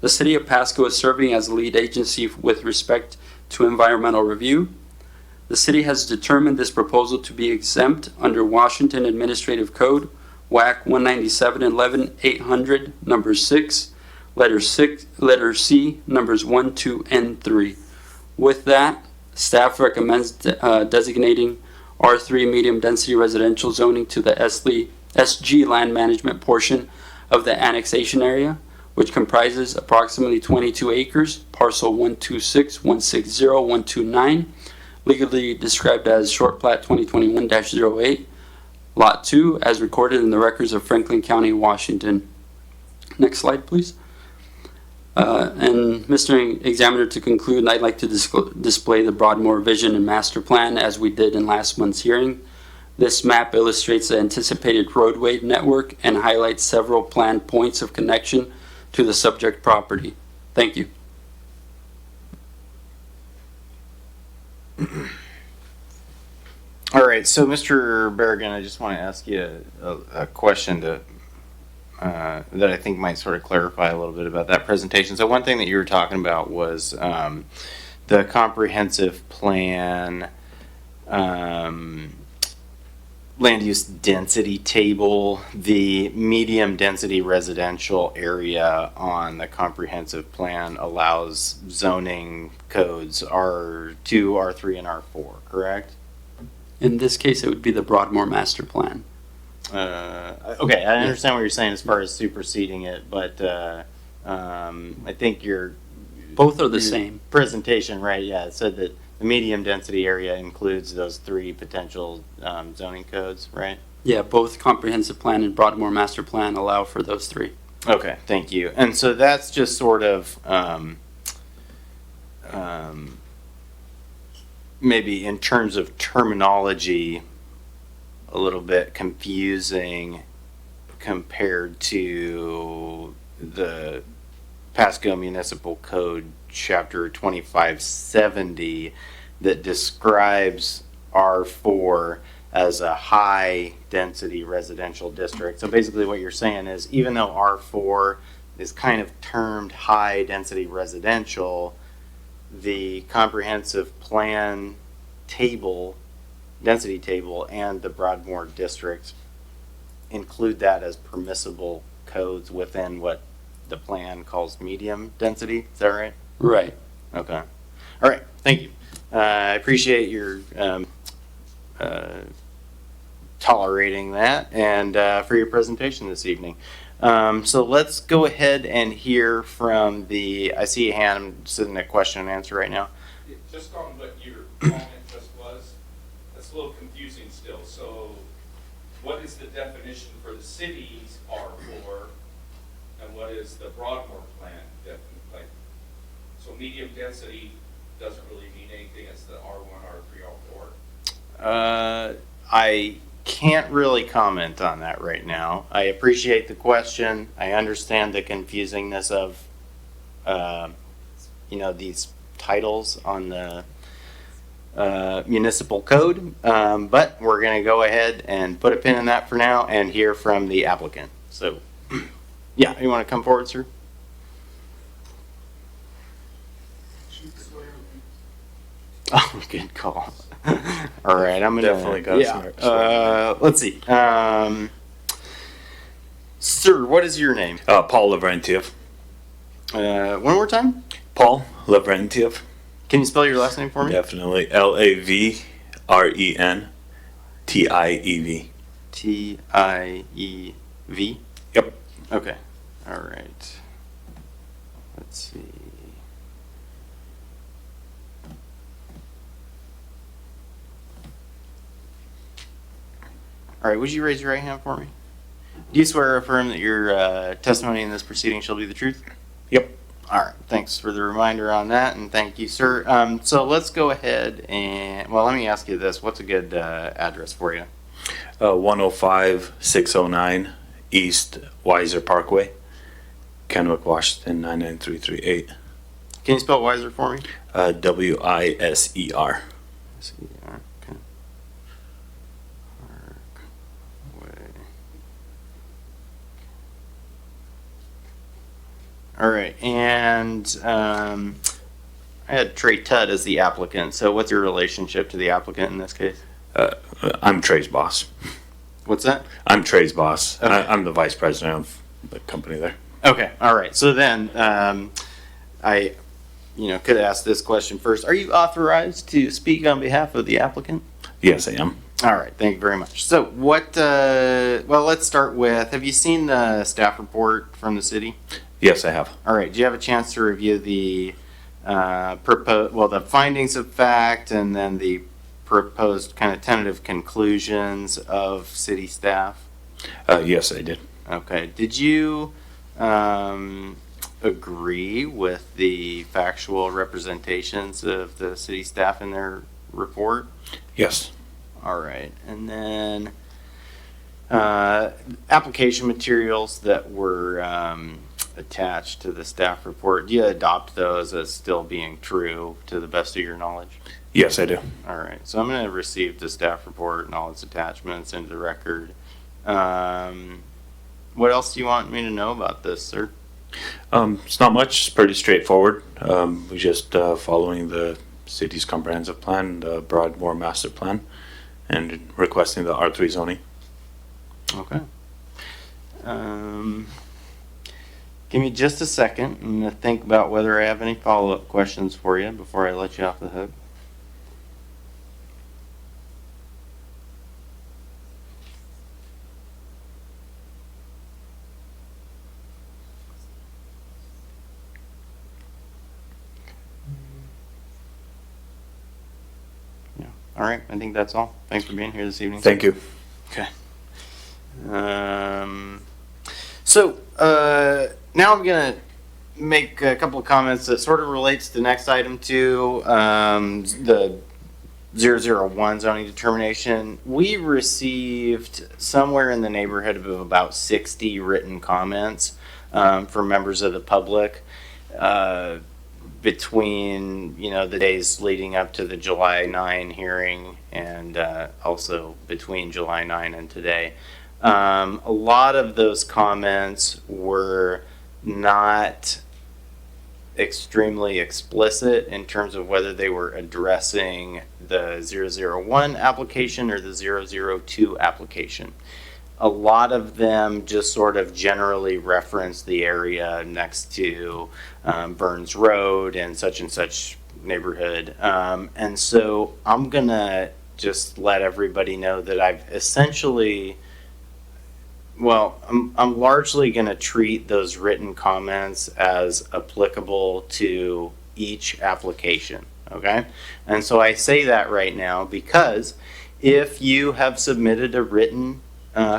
[SPEAKER 5] The City of Pasco is serving as the lead agency with respect to environmental review. The city has determined this proposal to be exempt under Washington Administrative Code, WAC 197-11-800, number 6, letter C, numbers 1, 2, and 3. With that, staff recommends designating R3 medium density residential zoning to the SG land management portion of the annexation area, which comprises approximately 22 acres, parcel 126160129, legally described as Short Plat 2021-08, Lot 2, as recorded in the records of Franklin County, Washington. Next slide, please. And Mr. Examiner, to conclude, I'd like to display the Broadmoor Vision and Master Plan as we did in last month's hearing. This map illustrates the anticipated roadway network and highlights several planned points of connection to the subject property. Thank you.
[SPEAKER 1] All right, so Mr. Berrigan, I just want to ask you a question that I think might sort of clarify a little bit about that presentation. So one thing that you were talking about was the comprehensive plan land use density table. The medium density residential area on the comprehensive plan allows zoning codes R2, R3, and R4, correct?
[SPEAKER 5] In this case, it would be the Broadmoor Master Plan.
[SPEAKER 1] Okay, I understand what you're saying as far as superseding it, but I think your
[SPEAKER 5] Both are the same.
[SPEAKER 1] presentation, right? Yeah, it said that the medium density area includes those 3 potential zoning codes, right?
[SPEAKER 5] Yeah, both comprehensive plan and Broadmoor Master Plan allow for those 3.
[SPEAKER 1] Okay, thank you. And so that's just sort of maybe in terms of terminology a little bit confusing compared to the Pasco Municipal Code Chapter 2570 that describes R4 as a high density residential district. So basically what you're saying is even though R4 is kind of termed high density residential, the comprehensive plan table, density table, and the Broadmoor district include that as permissible codes within what the plan calls medium density. Is that right?
[SPEAKER 5] Right.
[SPEAKER 1] Okay. All right. Thank you. I appreciate your tolerating that and for your presentation this evening. So let's go ahead and hear from I see a hand sitting at question and answer right now.
[SPEAKER 6] Just on what your comment just was, that's a little confusing still. So what is the definition for the city's R4 and what is the Broadmoor plan definition? Like, so medium density doesn't really mean anything. It's the R1, R3, R4.
[SPEAKER 1] I can't really comment on that right now. I appreciate the question. I understand the confusingness of, these titles on the municipal code, but we're going to go ahead and put a pin in that for now and hear from the applicant. So, yeah, you want to come forward, sir? Oh, good call. All right, I'm gonna
[SPEAKER 3] Definitely got smart.
[SPEAKER 1] Let's see. Sir, what is your name?
[SPEAKER 7] Paul Lavrentiev.
[SPEAKER 1] One more time.
[SPEAKER 7] Paul Lavrentiev.
[SPEAKER 1] Can you spell your last name for me?
[SPEAKER 7] Definitely. Lavrentiv.
[SPEAKER 1] Tiev.
[SPEAKER 7] Yep.
[SPEAKER 1] Okay. All right. Let's see. All right, would you raise your right hand for me? Do you swear or affirm that your testimony in this proceeding shall be the truth?
[SPEAKER 7] Yep.
[SPEAKER 1] All right, thanks for the reminder on that, and thank you, sir. So let's go ahead and, well, let me ask you this. What's a good address for you?
[SPEAKER 7] 105-609 East Weiser Parkway, Kennewick, Washington 99338.
[SPEAKER 1] Can you spell Wiser for me?
[SPEAKER 7] WISER.
[SPEAKER 1] Okay. All right, and I had Trey Tudd as the applicant. So, what's your relationship to the applicant in this case?
[SPEAKER 7] I'm Trey's boss.
[SPEAKER 1] What's that?
[SPEAKER 7] I'm Trey's boss.
[SPEAKER 1] Okay.
[SPEAKER 7] I'm the vice president of the company there.
[SPEAKER 1] Okay, all right. So then, I, could ask this question first. Are you authorized to speak on behalf of the applicant?
[SPEAKER 7] Yes, I am.
[SPEAKER 1] All right, thank you very much. So what, well, let's start with, have you seen the staff report from the city?
[SPEAKER 7] Yes, I have.
[SPEAKER 1] All right, do you have a chance to review the the findings of fact and then the proposed kind of tentative conclusions of city staff?
[SPEAKER 7] Yes, I did.
[SPEAKER 1] Okay, did you agree with the factual representations of the city staff in their report?
[SPEAKER 7] Yes.
[SPEAKER 1] All right, and then application materials that were attached to the staff report, do you adopt those as still being true to the best of your knowledge?
[SPEAKER 7] Yes, I do.
[SPEAKER 1] All right, so I'm going to receive the staff report and all its attachments into the record. What else do you want me to know about this, sir?
[SPEAKER 7] It's not much. It's pretty straightforward. We're just following the city's comprehensive plan, the Broadmoor master plan, and requesting the R3 zoning.
[SPEAKER 1] Okay. Give me just a second. I'm going to think about whether I have any follow-up questions for you before I let you off the hook. Yeah. All right. I think that's all. Thanks for being here this evening.
[SPEAKER 7] Thank you.
[SPEAKER 1] Okay. Now I'm going to make a couple of comments that sort of relates to the next item too, the 001 zoning determination. We received somewhere in the neighborhood of about 60 written comments from members of the public between, the days leading up to the July 9 hearing and also between July 9 and today. A lot of those comments were not extremely explicit in terms of whether they were addressing the 001 application or the 002 application. A lot of them just sort of generally reference the area next to Burns Road and such neighborhood. And so I'm gonna just let everybody know that I've essentially, I'm largely going to treat those written comments as applicable to each application, okay? And so I say that right now because if you have submitted a written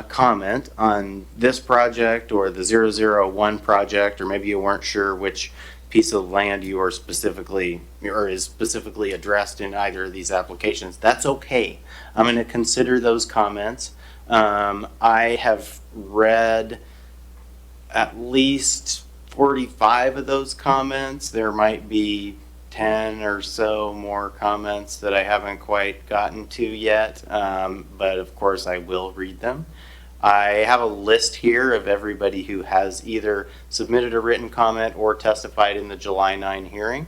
[SPEAKER 1] comment on this project or the 001 project, or maybe you weren't sure which piece of land you are specifically or is specifically addressed in either of these applications, that's okay. I'm going to consider those comments. I have read at least 45 of those comments. There might be 10 or so more comments that I haven't quite gotten to yet, but of course I will read them. I have a list here of everybody who has either submitted a written comment or testified in the July 9 hearing.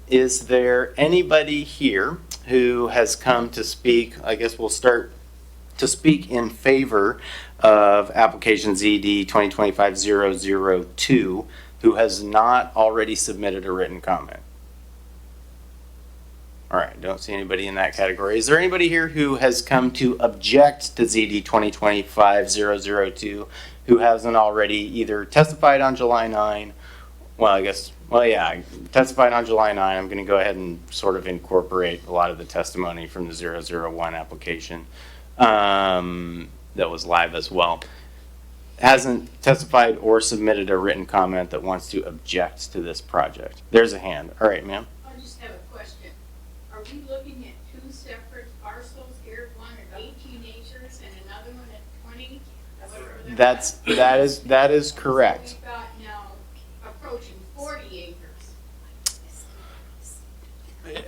[SPEAKER 1] Is there anybody here who has come to speak? I guess we'll start to speak in favor of application ZD 2025-002 who has not already submitted a written comment. All right, don't see anybody in that category. Is there anybody here who has come to object to ZD 2025-002 who hasn't already either testified on July 9? Testified on July 9. I'm going to go ahead and sort of incorporate a lot of the testimony from the 001 application that was live as well. Hasn't testified or submitted a written comment that wants to object to this project. There's a hand. All right, ma'am.
[SPEAKER 8] I just have a question. Are we looking at two separate parcels here, one at 18
[SPEAKER 1] that is correct.
[SPEAKER 8] We've got now approaching 40 acres.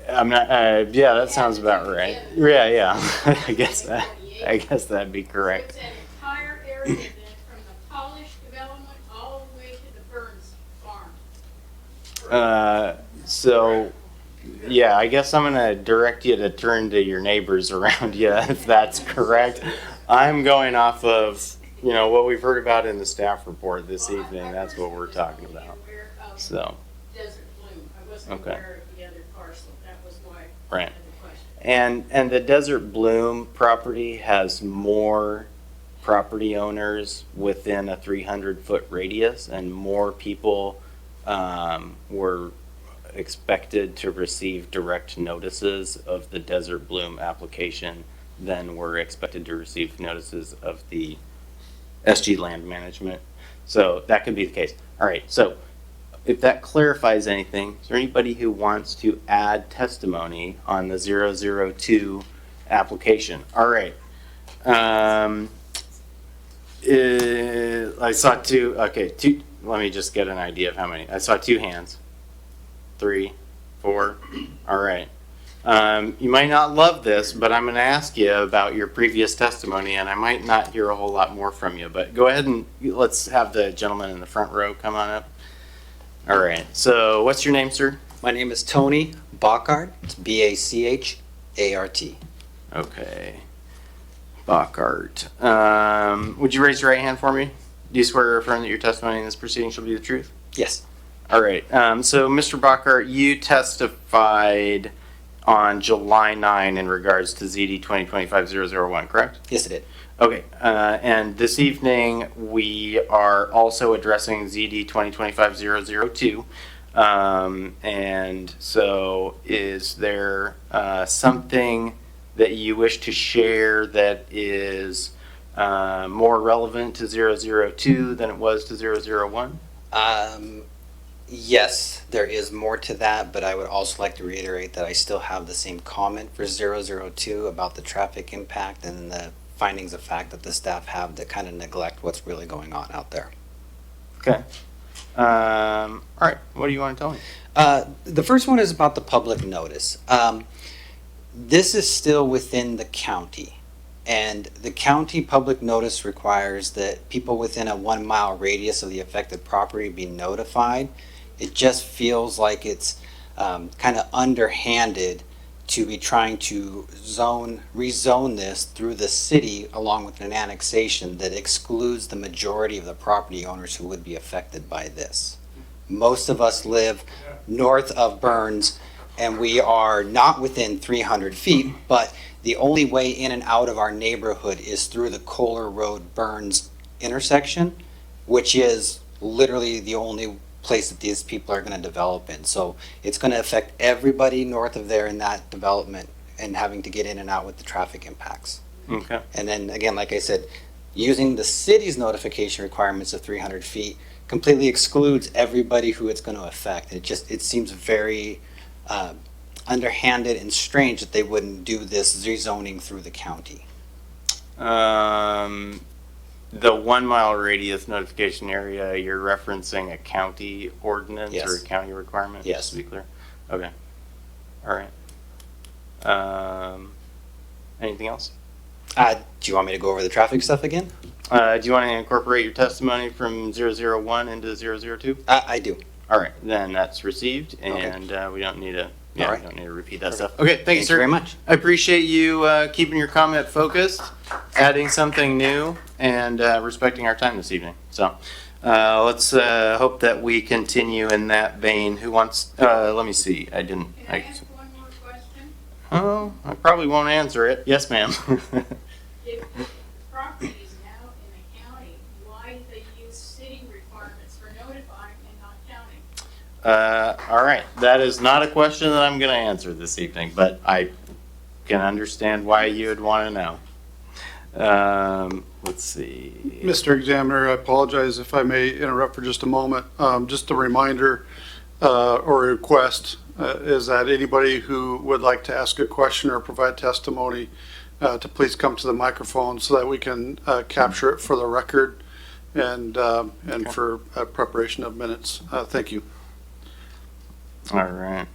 [SPEAKER 1] I'm not. Yeah, that sounds about right. Yeah. I guess that'd be
[SPEAKER 8] So
[SPEAKER 1] correct.
[SPEAKER 8] it's an entire area then from the polished development all the way to the Burns farm.
[SPEAKER 1] So, yeah, I guess I'm gonna direct you to turn to your neighbors around you if that's correct. I'm going off of, what we've heard about in the staff report this evening. That's what we're talking about.
[SPEAKER 8] Aware of
[SPEAKER 1] So,
[SPEAKER 8] Desert Bloom. I wasn't
[SPEAKER 1] Okay.
[SPEAKER 8] aware of the other parcel. That was why I
[SPEAKER 1] right.
[SPEAKER 8] had the question.
[SPEAKER 1] And the Desert Bloom property has more property owners within a 300-foot radius, and more people were expected to receive direct notices of the Desert Bloom application than were expected to receive notices of the SG land management. So that could be the case. All right, so if that clarifies anything, is there anybody who wants to add testimony on the 002 application? All right. I saw two, let me just get an idea of how many. I saw 2 hands. 3, 4, all right. You might not love this, but I'm gonna ask you about your previous testimony, and I might not hear a whole lot more from you, but go ahead and let's have the gentleman in the front row come on up. All right, so what's your name, sir?
[SPEAKER 9] My name is Tony Bachart. It's B-A-C-H-A-R-T.
[SPEAKER 1] Okay. Bachart. Would you raise your right hand for me? Do you swear or affirm that your testimony in this proceeding shall be the truth?
[SPEAKER 9] Yes.
[SPEAKER 1] All right. So, Mr. Bachart, you testified on July 9 in regards to ZD 2025-001, correct?
[SPEAKER 9] Yes, it did.
[SPEAKER 1] Okay. And this evening, we are also addressing ZD 2025-002. And so, is there something that you wish to share that is more relevant to 002 than it was to 001?
[SPEAKER 9] Yes, there is more to that, but I would also like to reiterate that I still have the same comment for 002 about the traffic impact and the findings of fact that the staff have that kind of neglect what's really going on out there.
[SPEAKER 1] Okay. All right. What do you want to tell me?
[SPEAKER 9] The first one is about the public notice. This is still within the county. And the county public notice requires that people within a 1 mile radius of the affected property be notified. It just feels like it's kind of underhanded to be trying to rezone this through the city along with an annexation that excludes the majority of the property owners who would be affected by this. Most of us live north of Burns, and we are not within 300 feet, but the only way in and out of our neighborhood is through the Kohler Road Burns intersection, which is literally the only place that these people are going to develop in. So it's going to affect everybody north of there in that development and having to get in and out with the traffic impacts.
[SPEAKER 1] Okay.
[SPEAKER 9] And then again, like I said, using the city's notification requirements of 300 feet completely excludes everybody who it's going to affect. It seems very underhanded and strange that they wouldn't do this rezoning through the county.
[SPEAKER 1] The 1 mile radius notification area, you're referencing a county ordinance
[SPEAKER 9] Yes.
[SPEAKER 1] or a county requirement?
[SPEAKER 9] Yes.
[SPEAKER 1] Just to be clear. Okay. All right. Anything else?
[SPEAKER 9] Do you want me to go over the traffic stuff again?
[SPEAKER 1] Do you want to incorporate your testimony from 001 into 002?
[SPEAKER 9] I do.
[SPEAKER 1] All right, then that's received,
[SPEAKER 9] Okay.
[SPEAKER 1] and we don't need to.
[SPEAKER 9] All right.
[SPEAKER 1] We don't need to repeat that
[SPEAKER 9] Perfect.
[SPEAKER 1] stuff. Okay, thank you, sir.
[SPEAKER 9] very much.
[SPEAKER 1] I appreciate you keeping your comment focused, adding something new, and respecting our time this evening. So let's hope that we continue in that vein. Who wants? Let me see. I didn't.
[SPEAKER 8] Can I ask one more question?
[SPEAKER 1] Oh, I probably won't answer it. Yes, ma'am.
[SPEAKER 8] If the property is now in the county, why do they use city requirements for notifying and not county?
[SPEAKER 1] All right, that is not a question that I'm going to answer this evening, but I can understand why you would want to know. Let's see.
[SPEAKER 10] Mr. Examiner, I apologize if I may interrupt for just a moment. Just a reminder or a request is that anybody who would like to ask a question or provide testimony to please come to the microphone so that we can capture it for the record. and for preparation of minutes. Thank you.
[SPEAKER 1] All right.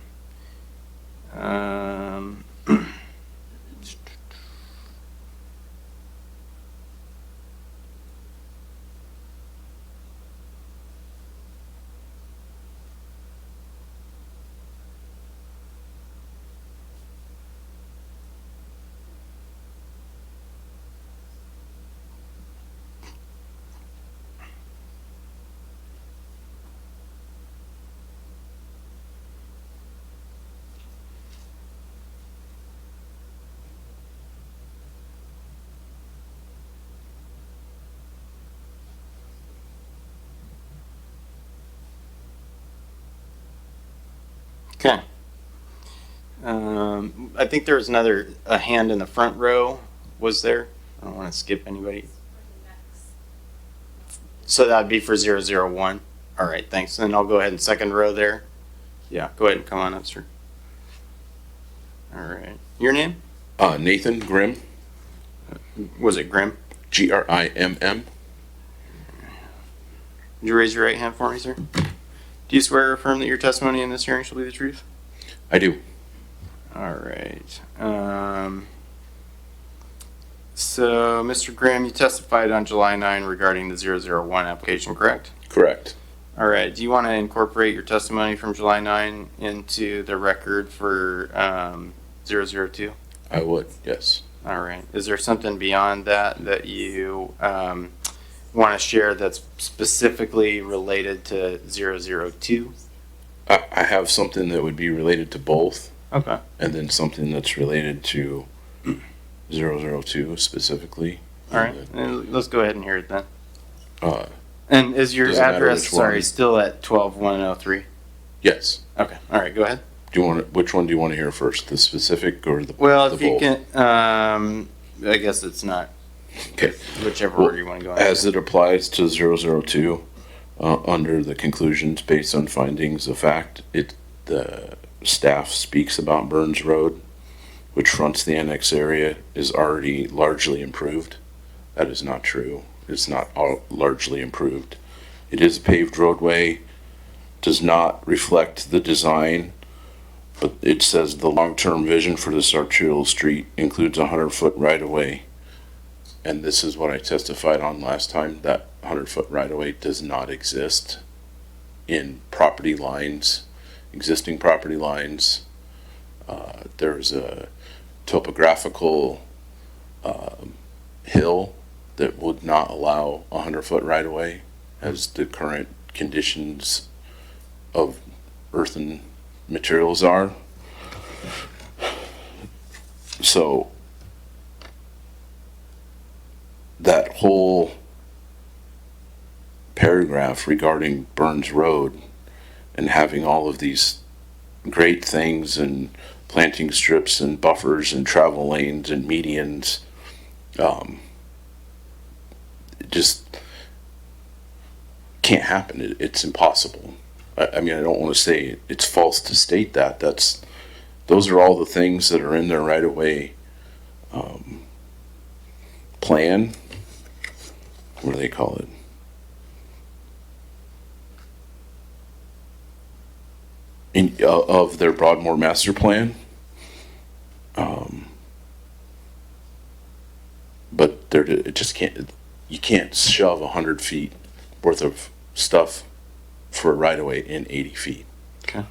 [SPEAKER 1] Okay. I think there was a hand in the front row. Was there? I don't want to skip anybody. So that'd be for 001. All right, thanks. And I'll go ahead and second row there. Yeah, go ahead and come on up, sir. All right. Your name?
[SPEAKER 11] Nathan Grimm,
[SPEAKER 1] Was it Grimm?
[SPEAKER 11] Grimm.
[SPEAKER 1] Would you raise your right hand for me, sir? Do you swear or affirm that your testimony in this hearing shall be the truth?
[SPEAKER 11] I do.
[SPEAKER 1] All right. So, Mr. Grimm, you testified on July 9 regarding the 001 application, correct?
[SPEAKER 11] Correct.
[SPEAKER 1] All right. Do you want to incorporate your testimony from July 9 into the record for 002?
[SPEAKER 11] I would, yes.
[SPEAKER 1] All right. Is there something beyond that you want to share that's specifically related to 002?
[SPEAKER 11] I have something that would be related to both,
[SPEAKER 1] Okay.
[SPEAKER 11] and then something that's related to 002 specifically.
[SPEAKER 1] All right. And let's go ahead and hear it then.
[SPEAKER 11] Uh,
[SPEAKER 1] And is your
[SPEAKER 11] Doesn't matter
[SPEAKER 1] address,
[SPEAKER 11] which one.
[SPEAKER 1] sorry, still at 12103?
[SPEAKER 11] yes.
[SPEAKER 1] Okay. All right. Go ahead.
[SPEAKER 11] Which one do you want to hear first? The specific or the
[SPEAKER 1] Well,
[SPEAKER 11] the
[SPEAKER 1] if you
[SPEAKER 11] both?
[SPEAKER 1] can, I guess it's not.
[SPEAKER 11] Okay.
[SPEAKER 1] Whichever
[SPEAKER 11] Well,
[SPEAKER 1] order you want to go in.
[SPEAKER 11] As it applies to 002, under the conclusions based on findings of fact, the staff speaks about Burns Road, which fronts the annex area, is already largely improved. That is not true. It's not all largely improved. It is a paved roadway, does not reflect the design, but it says the long-term vision for this arterial street includes a 100-foot right-of-way. And this is what I testified on last time, that 100-foot right-of-way does not exist in property lines, existing property lines. There's a topographical hill that would not allow a 100-foot right-of-way as the current conditions of earthen materials are. So that whole paragraph regarding Burns Road and having all of these great things and planting strips and buffers and travel lanes and medians, it just can't happen. It's impossible. I mean, I don't want to say it's false to state that. Those are all the things that are in their right-of-way plan. What do they call it? Of their Broadmoor master plan. But it just can't. You can't shove 100 feet worth of stuff for a right-of-way in 80 feet.
[SPEAKER 1] Okay.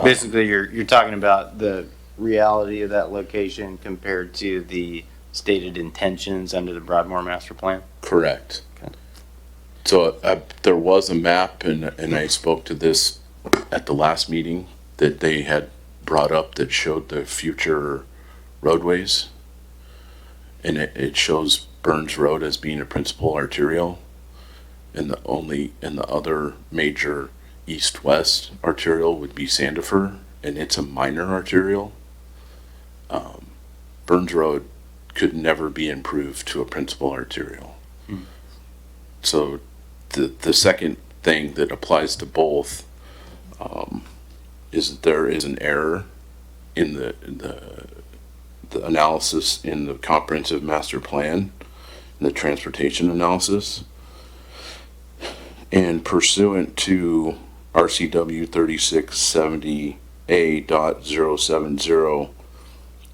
[SPEAKER 1] Basically, you're talking about the reality of that location compared to the stated intentions under the Broadmoor Master Plan?
[SPEAKER 11] Correct.
[SPEAKER 1] Okay.
[SPEAKER 11] So there was a map, and I spoke to this at the last meeting that they had brought up that showed the future roadways. And it shows Burns Road as being a principal arterial, and the other major east-west arterial would be Sandifer, and it's a minor arterial. Burns Road could never be improved to a principal arterial. So the second thing that applies to both is that there is an error in the analysis in the comprehensive master plan, in the transportation analysis. And pursuant to RCW 3670A.070,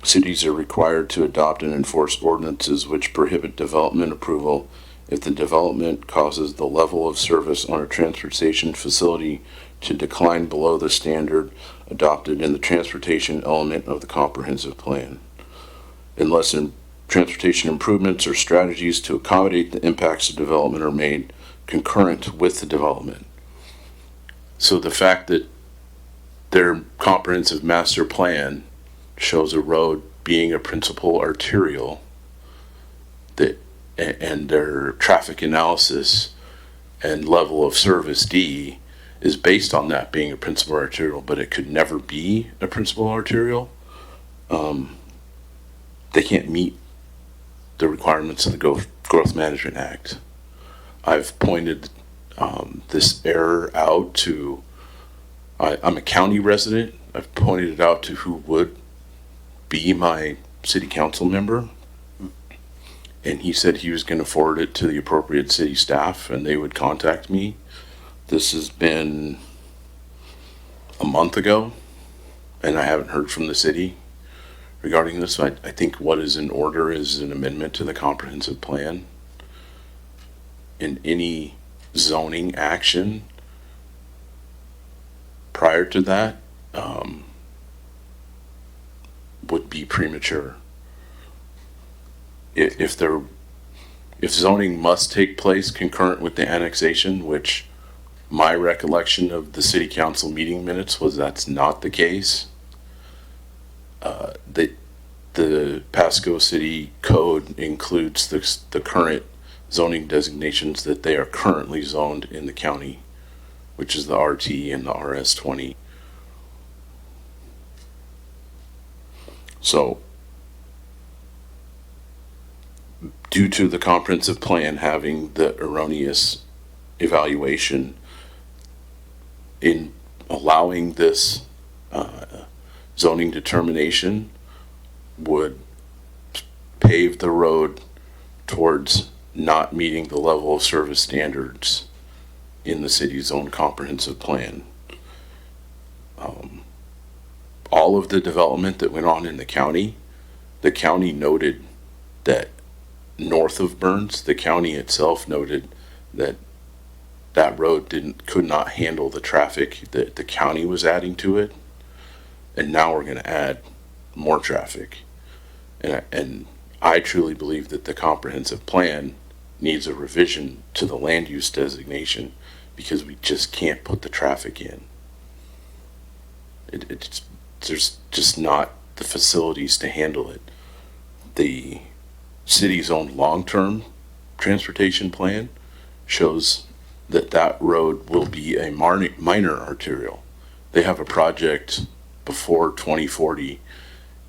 [SPEAKER 11] cities are required to adopt and enforce ordinances which prohibit development approval if the development causes the level of service on a transportation facility to decline below the standard adopted in the transportation element of the comprehensive plan, unless transportation improvements or strategies to accommodate the impacts of development are made concurrent with the development. So the fact that their comprehensive master plan shows a road being a principal arterial, and their traffic analysis and level of service D is based on that being a principal arterial, but it could never be a principal arterial, they can't meet the requirements of the Growth Management Act. I've pointed this error out to, I'm a county resident, I've pointed it out to who would be my city council member, and he said he was going to forward it to the appropriate city staff and they would contact me. This has been a month ago and I haven't heard from the city regarding this. I think what is in order is an amendment to the comprehensive plan, and any zoning action prior to that would be premature. If zoning must take place concurrent with the annexation, which my recollection of the city council meeting minutes was that's not the case, the Pasco City Code includes the current zoning designations that they are currently zoned in the county, which is the RT and the RS20. So, due to the comprehensive plan having the erroneous evaluation, in allowing this zoning determination would pave the road towards not meeting the level of service standards in the city's own comprehensive plan. All of the development that went on in the county noted that north of Burns, the county itself noted that that road could not handle the traffic that the county was adding to it, and now we're going to add more traffic. And I truly believe that the comprehensive plan needs a revision to the land use designation because we just can't put the traffic in. There's just not the facilities to handle it. The city's own long-term transportation plan shows that road will be a minor arterial. They have a project before 2040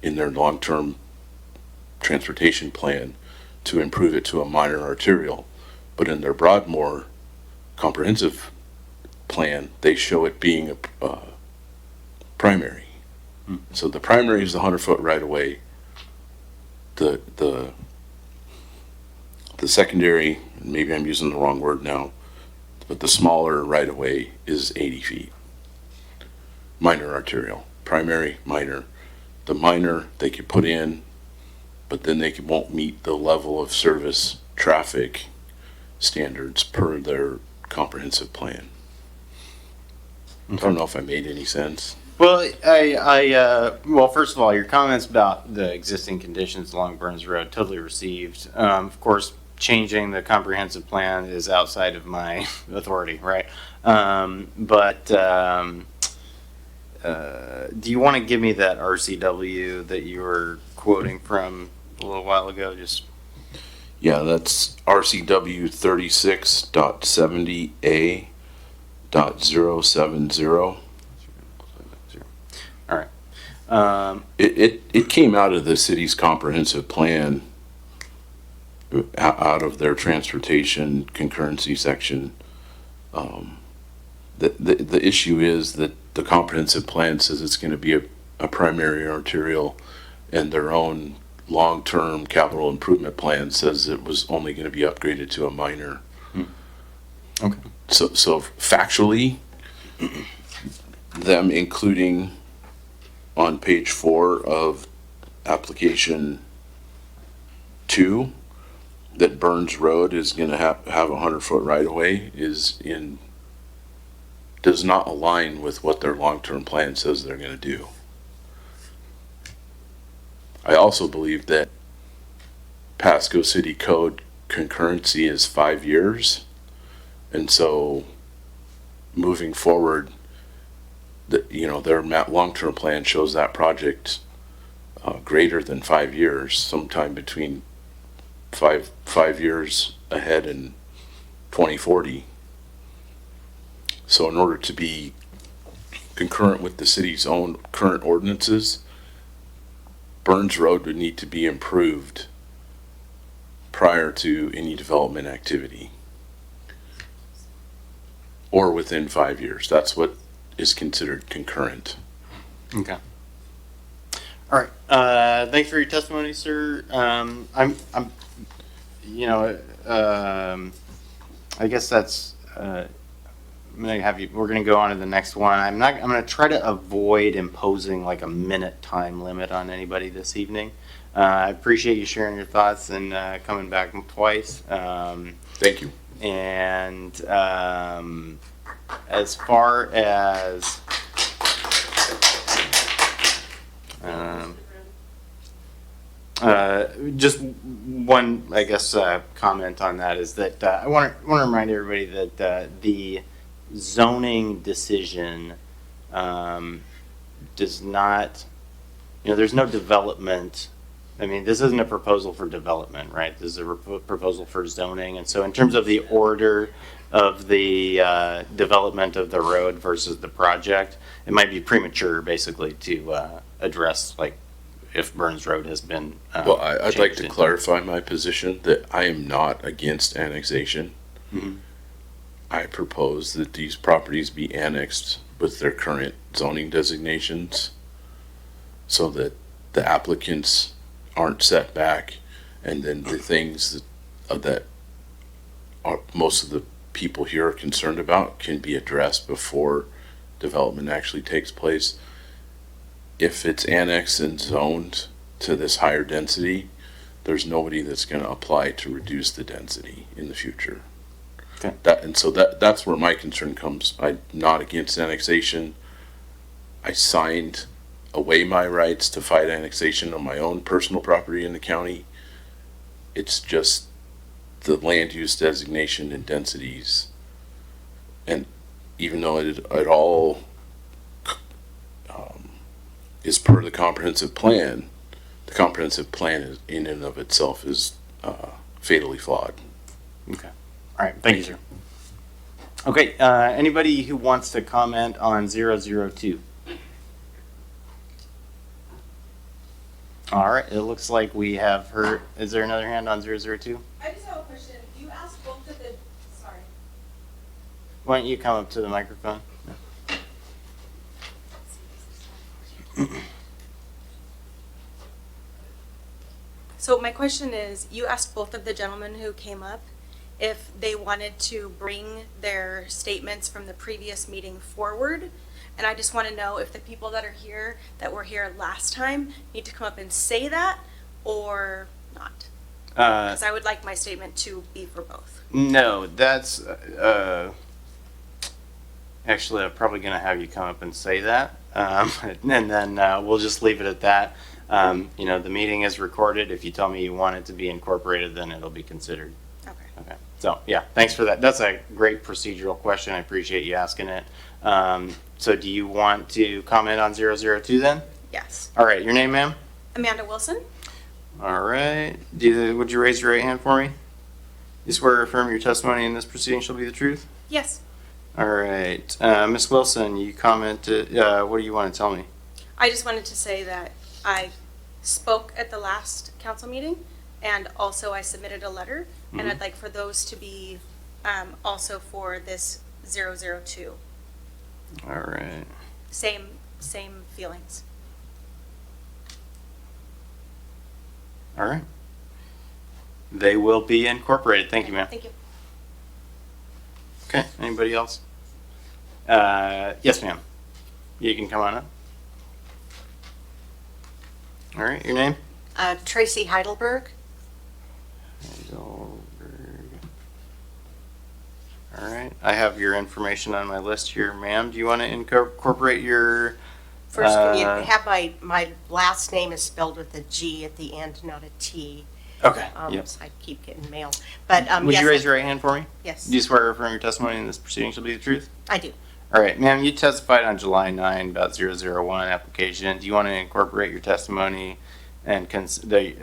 [SPEAKER 11] in their long-term transportation plan to improve it to a minor arterial. But in their Broadmoor comprehensive plan, they show it being a primary. So the primary is the 100-foot right of way. The secondary, maybe I'm using the wrong word now, but the smaller right of way is 80 feet. Minor arterial, primary, minor. The minor they could put in, but then they won't meet the level of service traffic standards per their comprehensive plan. I don't know if I made any sense.
[SPEAKER 1] Well, well, first of all, your comments about the existing conditions along Burns Road, totally received. Of course, changing the comprehensive plan is outside of my authority, right? But do you want to give me that RCW that you were quoting from a little while ago?
[SPEAKER 11] Yeah, that's RCW 36.70A.070.
[SPEAKER 1] All right.
[SPEAKER 11] It came out of the city's comprehensive plan, out of their transportation concurrency section. The issue is that the comprehensive plan says it's going to be a primary arterial, and their own long-term capital improvement plan says it was only going to be upgraded to a minor.
[SPEAKER 1] Okay.
[SPEAKER 11] So factually, them including on page 4 of application 2 that Burns Road is gonna have a 100-foot right-of-way does not align with what their long-term plan says they're gonna do. I also believe that Pasco City Code concurrency is 5 years. And so moving forward, their long-term plan shows that project greater than 5 years, sometime between five years ahead in 2040. So in order to be concurrent with the city's own current ordinances, Burns Road would need to be improved prior to any development activity, or within 5 years. That's what is considered concurrent.
[SPEAKER 1] Okay. All right. Thanks for your testimony, sir. I guess that's, I'm gonna have you, we're gonna go on to the next one. I'm gonna try to avoid imposing like a minute time limit on anybody this evening. I appreciate you sharing your thoughts and coming back twice.
[SPEAKER 11] Thank you.
[SPEAKER 1] And as far as just one, I guess, comment on that is that I want to remind everybody that the zoning decision does not, there's no development. I mean, this isn't a proposal for development, right? This is a proposal for zoning. And so in terms of the order of the development of the road versus the project, it might be premature basically to address like if Burns Road has been
[SPEAKER 11] Well, I'd like to
[SPEAKER 1] changed.
[SPEAKER 11] clarify my position that I am not against annexation.
[SPEAKER 1] Mhm.
[SPEAKER 11] I propose that these properties be annexed with their current zoning designations so that the applicants aren't set back, and then the things that most of the people here are concerned about can be addressed before development actually takes place. If it's annexed and zoned to this higher density, there's nobody that's going to apply to reduce the density in the future.
[SPEAKER 1] Okay.
[SPEAKER 11] That's where my concern comes. I'm not against annexation. I signed away my rights to fight annexation on my own personal property in the county. It's just the land use designation and densities. And even though it all is per the comprehensive plan is, in and of itself is fatally flawed.
[SPEAKER 1] Okay. All right. Thank you, sir. Okay. Anybody who wants to comment on 002? All right. It looks like we have heard. Is there another hand on 002?
[SPEAKER 12] I just have a question. You asked both of the, sorry.
[SPEAKER 1] Why don't you come up to the microphone?
[SPEAKER 12] So my question is, you asked both of the gentlemen who came up if they wanted to bring their statements from the previous meeting forward. And I just want to know if the people that are here, that were here last time, need to come up and say that or not. Because I would like my statement to be for both.
[SPEAKER 1] No, that's actually I'm probably going to have you come up and say that, and then we'll just leave it at that. The meeting is recorded. If you tell me you want it to be incorporated, then it'll be considered.
[SPEAKER 12] Okay.
[SPEAKER 1] Okay. So yeah, thanks for that. That's a great procedural question. I appreciate you asking it. So do you want to comment on 002 then?
[SPEAKER 12] Yes.
[SPEAKER 1] All right. Your name, ma'am?
[SPEAKER 12] Amanda Wilson?
[SPEAKER 1] All right. Would you raise your right hand for me? You swear or affirm your testimony in this proceeding shall be the truth?
[SPEAKER 12] Yes.
[SPEAKER 1] All right. Ms. Wilson, you commented, what do you want to tell me?
[SPEAKER 12] I just wanted to say that I spoke at the last council meeting, and also I submitted a letter, and I'd like for those to be also for this 002.
[SPEAKER 1] All right.
[SPEAKER 12] Same feelings.
[SPEAKER 1] All right. They will be incorporated. Thank you, ma'am.
[SPEAKER 12] Thank you.
[SPEAKER 1] Okay, anybody else? Yes, ma'am. You can come on up. All right, your name?
[SPEAKER 13] Tracy Heidelberg.
[SPEAKER 1] All right, I have your information on my list here, ma'am. Do you want to incorporate your?
[SPEAKER 13] First, can you have my last name is spelled with a G at the end, not a T.
[SPEAKER 1] Okay. Yep.
[SPEAKER 13] So I keep getting mail. But
[SPEAKER 1] Would
[SPEAKER 13] yes,
[SPEAKER 1] you raise your right hand for me?
[SPEAKER 13] Yes,
[SPEAKER 1] Do you swear or affirm your testimony in this proceeding shall be the truth?
[SPEAKER 13] I do.
[SPEAKER 1] All right, ma'am, you testified on July 9 about 001 application. Do you want to incorporate your testimony and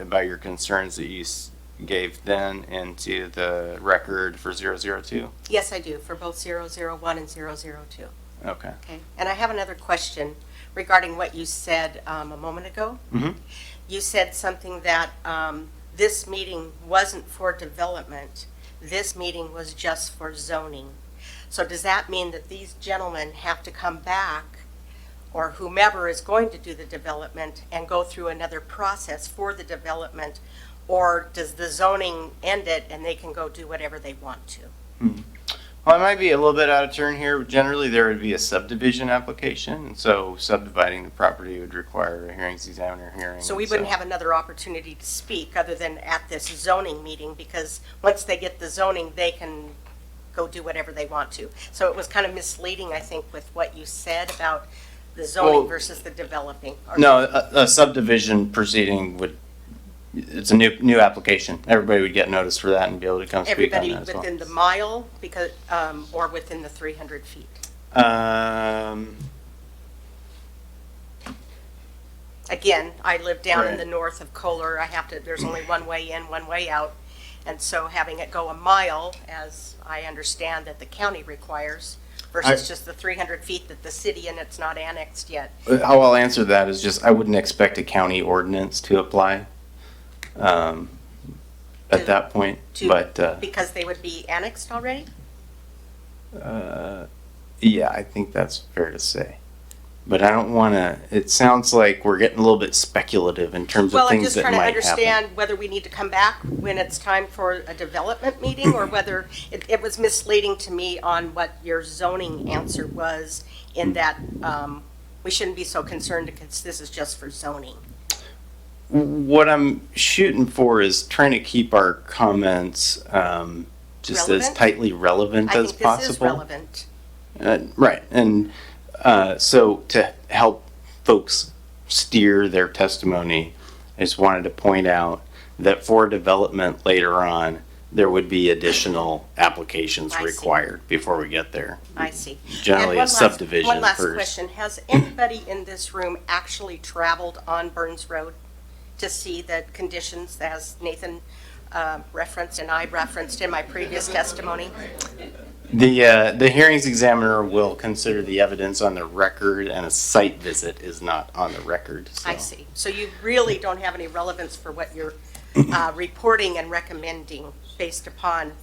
[SPEAKER 1] about your concerns that you gave then into the record for 002?
[SPEAKER 13] Yes, I do, for both 001 and 002.
[SPEAKER 1] Okay.
[SPEAKER 13] Okay. And I have another question regarding what you said a moment ago.
[SPEAKER 1] Mhm.
[SPEAKER 13] You said something that this meeting wasn't for development. This meeting was just for zoning. So does that mean that these gentlemen have to come back, or whomever is going to do the development, and go through another process for the development? Or does the zoning end it and they can go do whatever they want to?
[SPEAKER 1] Well, I might be a little bit out of turn here. Generally, there would be a subdivision application, and so subdividing the property would require a hearings examiner hearing.
[SPEAKER 13] So we wouldn't have another opportunity to speak other than at this zoning meeting, because once they get the zoning, they can go do whatever they want to. So it was kind of misleading, I think, with what you said about the zoning versus the developing.
[SPEAKER 1] No, a subdivision proceeding it's a new application. Everybody would get notice for that and be able to come speak on
[SPEAKER 13] Everybody
[SPEAKER 1] that as well.
[SPEAKER 13] within the mile, because, or within the 300 feet? Again, I live down in
[SPEAKER 1] Right.
[SPEAKER 13] the north of Kohler. There's only one way in, one way out. And so having it go a mile, as I understand that the county requires, versus just the 300 feet that the city, and it's not annexed yet.
[SPEAKER 1] How I'll answer that is just, I wouldn't expect a county ordinance to apply at that point, but
[SPEAKER 13] Because they would be annexed already?
[SPEAKER 1] yeah, I think that's fair to say. But I don't want to, it sounds like we're getting a little bit speculative in terms of
[SPEAKER 13] Well, I'm
[SPEAKER 1] things
[SPEAKER 13] just
[SPEAKER 1] that
[SPEAKER 13] trying to
[SPEAKER 1] might happen.
[SPEAKER 13] understand whether we need to come back when it's time for a development meeting, or whether it was misleading to me on what your zoning answer was, in that we shouldn't be so concerned because this is just for zoning.
[SPEAKER 1] What I'm shooting for is trying to keep our comments just as
[SPEAKER 13] Relevant?
[SPEAKER 1] tightly relevant
[SPEAKER 13] I
[SPEAKER 1] as
[SPEAKER 13] think
[SPEAKER 1] possible.
[SPEAKER 13] this is relevant.
[SPEAKER 1] Right, and so to help folks steer their testimony, I just wanted to point out that for development later on, there would be additional applications
[SPEAKER 13] I see.
[SPEAKER 1] required before we get there.
[SPEAKER 13] I see.
[SPEAKER 1] Generally,
[SPEAKER 13] And
[SPEAKER 1] a subdivision
[SPEAKER 13] One last
[SPEAKER 1] first.
[SPEAKER 13] question. Has anybody in this room actually traveled on Burns Road to see the conditions, as Nathan referenced and I referenced in my previous testimony?
[SPEAKER 1] The hearings examiner will consider the evidence on the record, and a site visit is not on the record. So.
[SPEAKER 13] I see. So you really don't have any relevance for what you're reporting and recommending based upon,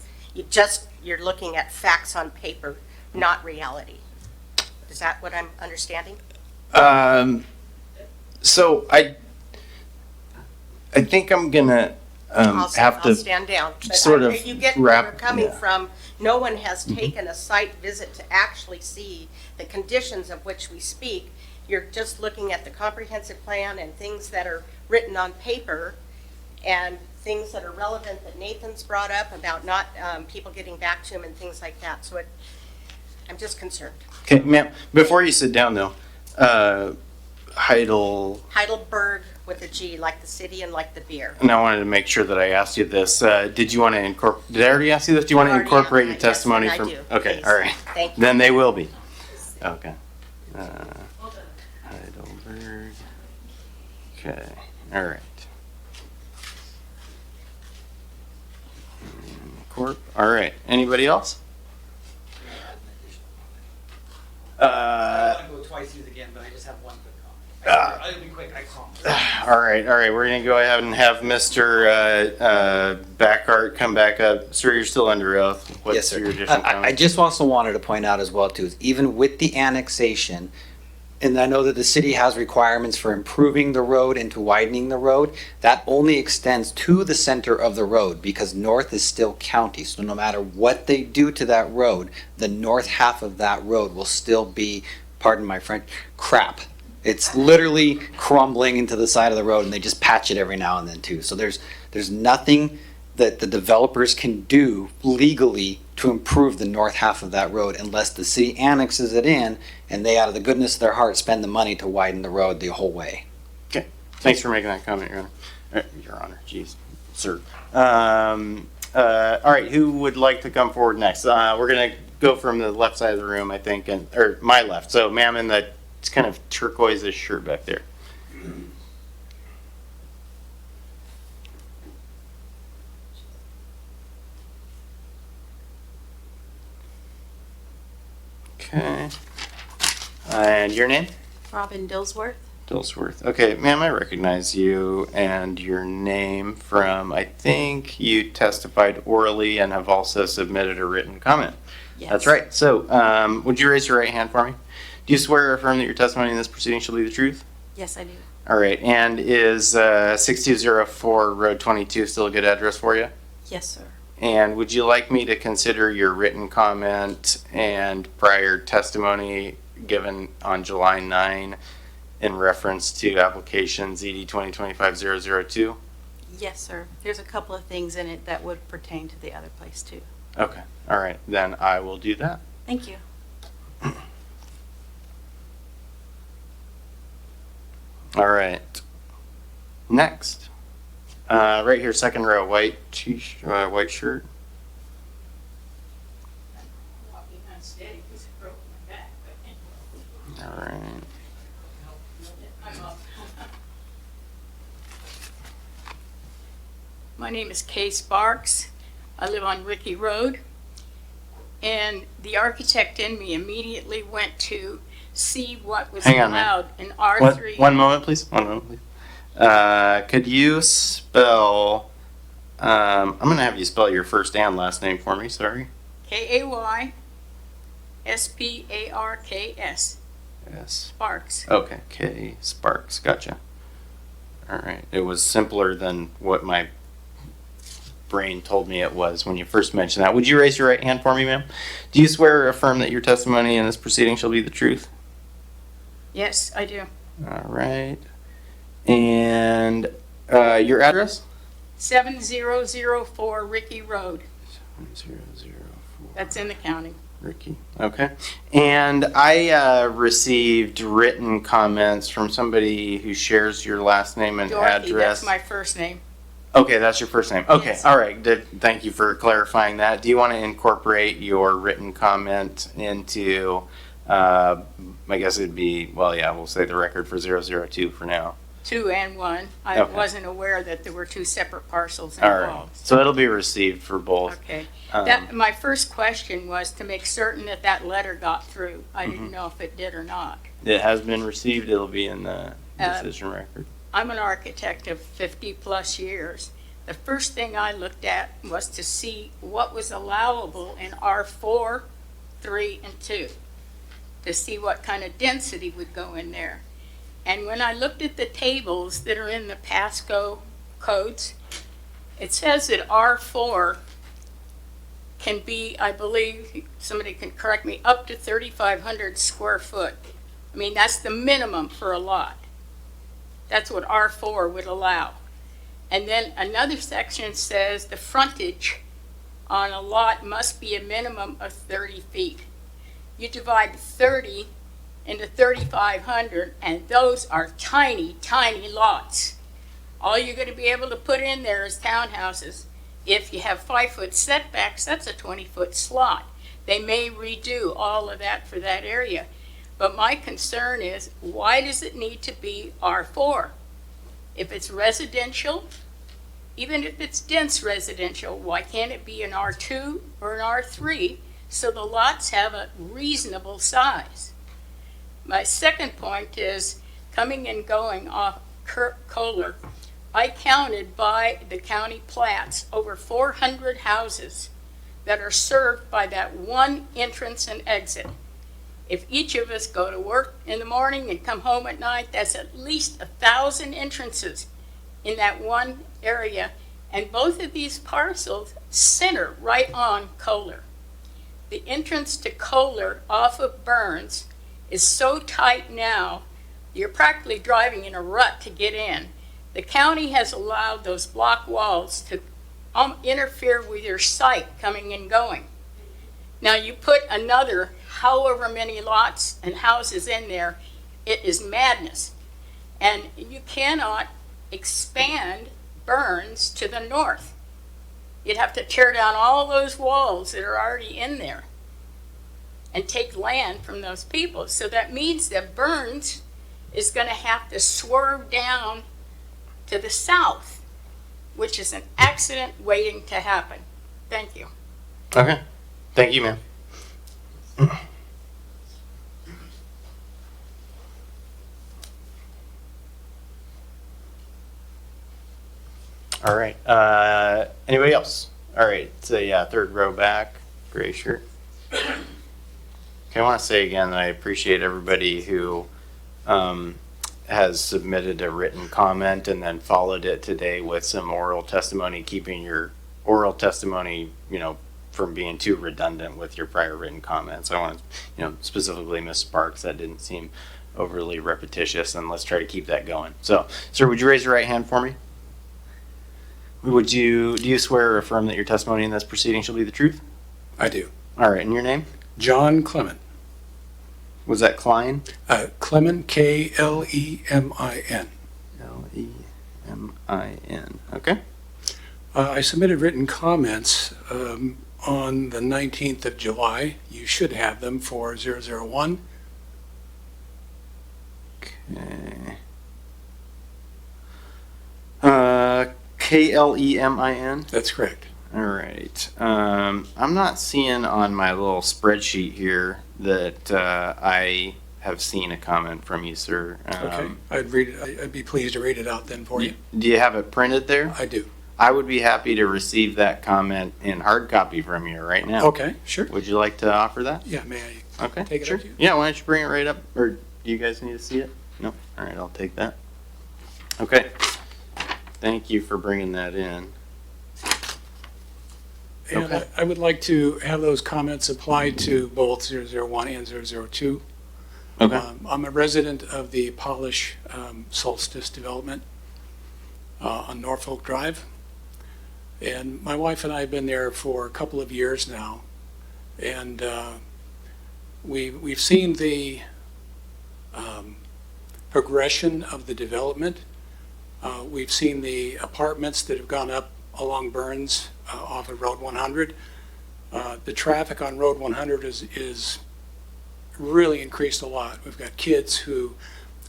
[SPEAKER 13] you're looking at facts on paper, not reality. Is that what I'm understanding?
[SPEAKER 1] So I think I'm gonna
[SPEAKER 13] I'll
[SPEAKER 1] have to
[SPEAKER 13] stand down. But
[SPEAKER 1] sort of
[SPEAKER 13] you get where
[SPEAKER 1] wrap.
[SPEAKER 13] we're coming
[SPEAKER 1] yeah.
[SPEAKER 13] from. No one has taken a site visit to actually see the conditions of which we speak. You're just looking at the comprehensive plan and things that are written on paper, and things that are relevant that Nathan's brought up about not people getting back to him and things like that. So I'm just concerned.
[SPEAKER 1] Okay, ma'am. Before you sit down, though,
[SPEAKER 13] Heidelberg with a G, like the city and like the beer.
[SPEAKER 1] and I wanted to make sure that I asked you this. Did you want to incorporate? Did I already ask you this? Do you want to
[SPEAKER 13] Already
[SPEAKER 1] incorporate your
[SPEAKER 13] asked that. Yes,
[SPEAKER 1] testimony
[SPEAKER 13] I
[SPEAKER 1] from?
[SPEAKER 13] do,
[SPEAKER 1] Okay,
[SPEAKER 13] please.
[SPEAKER 1] all right.
[SPEAKER 13] Thank you.
[SPEAKER 1] Then they will be. Okay. Heidelberg. Okay. All right. Corp. All right. Anybody else?
[SPEAKER 14] I don't want to go twice these again, but I just have one quick comment. I'll be quick, I promise.
[SPEAKER 1] All right. We're going to go ahead and have Mr. Backhart come back up. Sir, you're still under oath. What's
[SPEAKER 9] Yes, sir.
[SPEAKER 1] your additional
[SPEAKER 9] I
[SPEAKER 1] comment?
[SPEAKER 9] just also wanted to point out as well too, is even with the annexation, and I know that the city has requirements for improving the road and to widening the road. That only extends to the center of the road because north is still county. So no matter what they do to that road, the north half of that road will still be, pardon my French, crap. It's literally crumbling into the side of the road, and they just patch it every now and then too. So there's nothing that the developers can do legally to improve the north half of that road unless the city annexes it in and they, out of the goodness of their heart, spend the money to widen the road the whole way.
[SPEAKER 1] Okay, thanks for making that comment, Your Honor. Your Honor, geez, sir. All right, who would like to come forward next? We're gonna go from the left side of the room, I think, or my left. So, ma'am, in the kind of turquoise-ish shirt back there. Okay. And your name?
[SPEAKER 15] Robin Dillsworth.
[SPEAKER 1] Dillsworth. Okay, ma'am, I recognize you and your name from, I think you testified orally and have also submitted a written comment.
[SPEAKER 15] Yes.
[SPEAKER 1] That's right. So, would you raise your right hand for me? Do you swear or affirm that your testimony in this proceeding shall be the truth?
[SPEAKER 15] Yes, I do.
[SPEAKER 1] All right, and is 6204 Road 22 still a good address for you?
[SPEAKER 15] Yes, sir.
[SPEAKER 1] And would you like me to consider your written comment and prior testimony given on July 9 in reference to application ZD 2025-002?
[SPEAKER 15] Yes, sir. There's a couple of things in it that would pertain to the other place too.
[SPEAKER 1] Okay, all right, then I will do that.
[SPEAKER 15] Thank you.
[SPEAKER 1] All right, next. Right here, second row, white white shirt.
[SPEAKER 8] Walking unsteady because it broke my back, but
[SPEAKER 1] All right.
[SPEAKER 8] I'm up.
[SPEAKER 16] My name is Kay Sparks. I live on Ricky Road. And the architect in me immediately went to see what was
[SPEAKER 1] Hang on, ma'am.
[SPEAKER 16] allowed in R3.
[SPEAKER 1] One moment, please. One moment, please. Could you spell? I'm gonna have you spell your first and last name for me. Sorry.
[SPEAKER 16] Kaysparks.
[SPEAKER 1] Yes.
[SPEAKER 16] Sparks.
[SPEAKER 1] Okay. K Sparks. Gotcha. All right. It was simpler than what my brain told me it was when you first mentioned that. Would you raise your right hand for me, ma'am? Do you swear or affirm that your testimony in this proceeding shall be the truth?
[SPEAKER 16] Yes, I do.
[SPEAKER 1] All right. And your address?
[SPEAKER 16] 7004 Ricky Road.
[SPEAKER 1] 7004.
[SPEAKER 16] That's in the county.
[SPEAKER 1] Ricky. Okay. And I received written comments from somebody who shares your last name and
[SPEAKER 16] Dorothy,
[SPEAKER 1] address.
[SPEAKER 16] that's my first name.
[SPEAKER 1] Okay, that's your first name. Okay,
[SPEAKER 16] Yes.
[SPEAKER 1] all right. Thank you for clarifying that. Do you want to incorporate your written comment into, I guess it'd be, well, yeah, we'll say the record for 002 for now.
[SPEAKER 16] 2 and 1. I
[SPEAKER 1] Okay.
[SPEAKER 16] wasn't aware that there were 2 separate parcels
[SPEAKER 1] All right.
[SPEAKER 16] involved.
[SPEAKER 1] So it'll be received for both.
[SPEAKER 16] Okay.
[SPEAKER 1] Um,
[SPEAKER 16] My first question was to make certain that that letter got through. I
[SPEAKER 1] Mm-hmm.
[SPEAKER 16] didn't know if it did or not.
[SPEAKER 1] It has been received. It'll be in the decision record.
[SPEAKER 16] I'm an architect of 50 plus years. The first thing I looked at was to see what was allowable in R4, 3, and 2, to see what kind of density would go in there. And when I looked at the tables that are in the Pasco codes, it says that R4 can be, I believe, somebody can correct me, up to 3,500 square foot. I mean, that's the minimum for a lot. That's what R4 would allow. And then another section says the frontage on a lot must be a minimum of 30 feet. You divide 30 into 3,500, and those are tiny, tiny lots. All you're going to be able to put in there is townhouses. If you have 5-foot setbacks, that's a 20-foot slot. They may redo all of that for that area. But my concern is, why does it need to be R4? If it's residential, even if it's dense residential, why can't it be an R2 or an R3 so the lots have a reasonable size? My second point is, coming and going off Kohler, I counted by the county plats over 400 houses that are served by that one entrance and exit. If each of us go to work in the morning and come home at night, that's at least 1,000 entrances in that one area. And both of these parcels center right on Kohler. The entrance to Kohler off of Burns is so tight now, you're practically driving in a rut to get in. The county has allowed those block walls to interfere with your sight coming and going. Now you put another however many lots and houses in there, it is madness. And you cannot expand Burns to the north. You'd have to tear down all those walls that are already in there and take land from those people. So that means that Burns is going to have to swerve down to the south, which is an accident waiting to happen. Thank you.
[SPEAKER 1] Okay. Thank you, ma'am. All right. Anybody else? All right. So yeah, third row back, gray shirt. Okay, I want to say again that I appreciate everybody who has submitted a written comment and then followed it today with some oral testimony, keeping your oral testimony, from being too redundant with your prior written comments. I want to, specifically Ms. Sparks, that didn't seem overly repetitious, and let's try to keep that going. So, sir, would you raise your right hand for me? Do you swear or affirm that your testimony in this proceeding shall be the truth?
[SPEAKER 17] I do.
[SPEAKER 1] All right, and your name?
[SPEAKER 17] John Clement.
[SPEAKER 1] Was that Klein?
[SPEAKER 17] Clement, K-L-E-M-I-N.
[SPEAKER 1] L-E-M-I-N. Okay.
[SPEAKER 17] I submitted written comments on the 19th of July. You should have them for 001.
[SPEAKER 1] Okay. K-L-E-M-I-N?
[SPEAKER 17] That's correct.
[SPEAKER 1] All right. I'm not seeing on my little spreadsheet here that I have seen a comment from you, sir.
[SPEAKER 17] Okay. I'd be pleased to read it out then for you.
[SPEAKER 1] Do you have it printed there?
[SPEAKER 17] I do.
[SPEAKER 1] I would be happy to receive that comment in hard copy from you right now.
[SPEAKER 17] Okay, sure.
[SPEAKER 1] Would you like to offer that?
[SPEAKER 17] Yeah, may I
[SPEAKER 1] Okay,
[SPEAKER 17] take it
[SPEAKER 1] sure.
[SPEAKER 17] up to you?
[SPEAKER 1] Yeah, why don't you bring it right up? Or do you guys need to see it? No? All right, I'll take that. Okay. Thank you for bringing that in.
[SPEAKER 17] And
[SPEAKER 1] Okay.
[SPEAKER 17] I would like to have those comments applied to both 001 and 002.
[SPEAKER 1] Okay.
[SPEAKER 17] I'm a resident of the Polish Solstice development on Norfolk Drive. And my wife and I have been there for a couple of years now. And we've seen the progression of the development. We've seen the apartments that have gone up along Burns off of Road 100. The traffic on Road 100 is really increased a lot. We've got kids who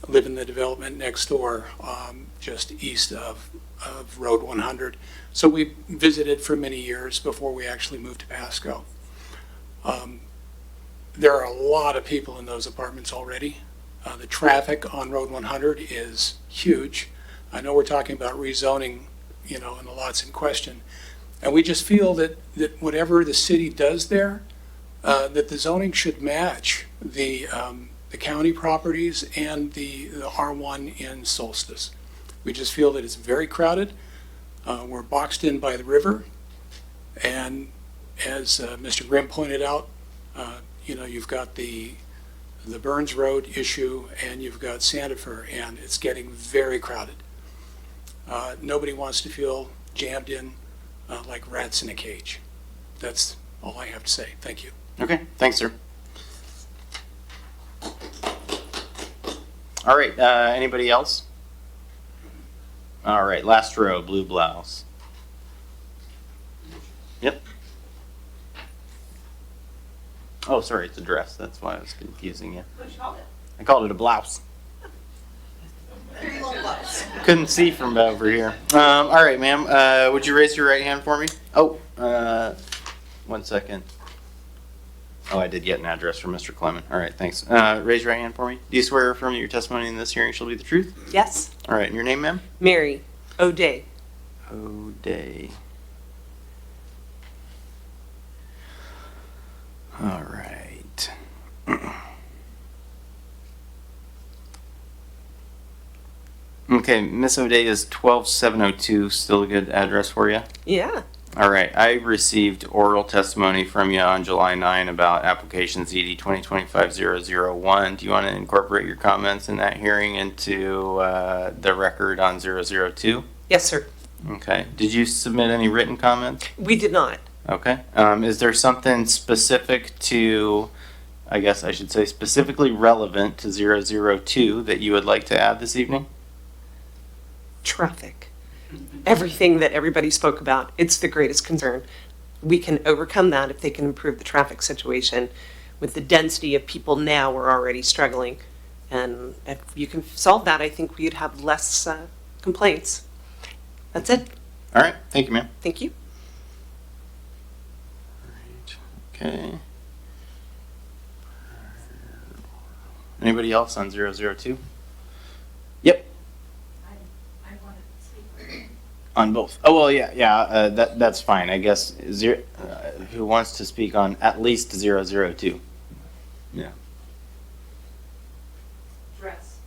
[SPEAKER 17] live in the development next door, just east of Road 100. So we visited for many years before we actually moved to Pasco. There are a lot of people in those apartments already. The traffic on Road 100 is huge. I know we're talking about rezoning, in the lots in question. And we just feel that whatever the city does there, that the zoning should match the county properties and the R1 in Solstice. We just feel that it's very crowded. We're boxed in by the river. And as Mr. Grimm pointed out, you've got the Burns Road issue and you've got Sandifer, and it's getting very crowded. Nobody wants to feel jammed in like rats in a cage. That's all I have to say. Thank you.
[SPEAKER 1] Okay, thanks, sir. All right, anybody else? All right, last row, blue blouse. Yep. Oh, sorry, it's a dress. That's why I was confusing you.
[SPEAKER 13] What'd you call it?
[SPEAKER 1] I called it a blouse. Couldn't see from over here. All right, ma'am. Would you raise your right hand for me? Oh, 1 second. Oh, I did get an address from Mr. Clement. All right, thanks. Raise your right hand for me. Do you swear or affirm that your testimony in this hearing shall be the truth?
[SPEAKER 18] Yes.
[SPEAKER 1] All right, and your name, ma'am?
[SPEAKER 18] Mary O'Day.
[SPEAKER 1] O'Day. All right. Okay, Miss O'Day, is 12702 still a good address for you?
[SPEAKER 18] Yeah.
[SPEAKER 1] All right, I received oral testimony from you on July 9 about application ZD 2025-001. Do you want to incorporate your comments in that hearing into the record on 002?
[SPEAKER 18] Yes, sir.
[SPEAKER 1] Okay, did you submit any written comments?
[SPEAKER 18] We did not.
[SPEAKER 1] Okay, is there something specific to, I guess I should say specifically relevant to 002 that you would like to add this evening?
[SPEAKER 18] Traffic. Everything that everybody spoke about, it's the greatest concern. We can overcome that if they can improve the traffic situation. With the density of people now, we're already struggling. And if you can solve that, I think we'd have less complaints. That's it.
[SPEAKER 1] All right, thank you, ma'am.
[SPEAKER 18] Thank you.
[SPEAKER 1] Okay. Anybody else on 002? Yep. On both. Oh, well, yeah, that's fine. I guess who wants to speak on at least 002? Yeah.
[SPEAKER 8] Dress.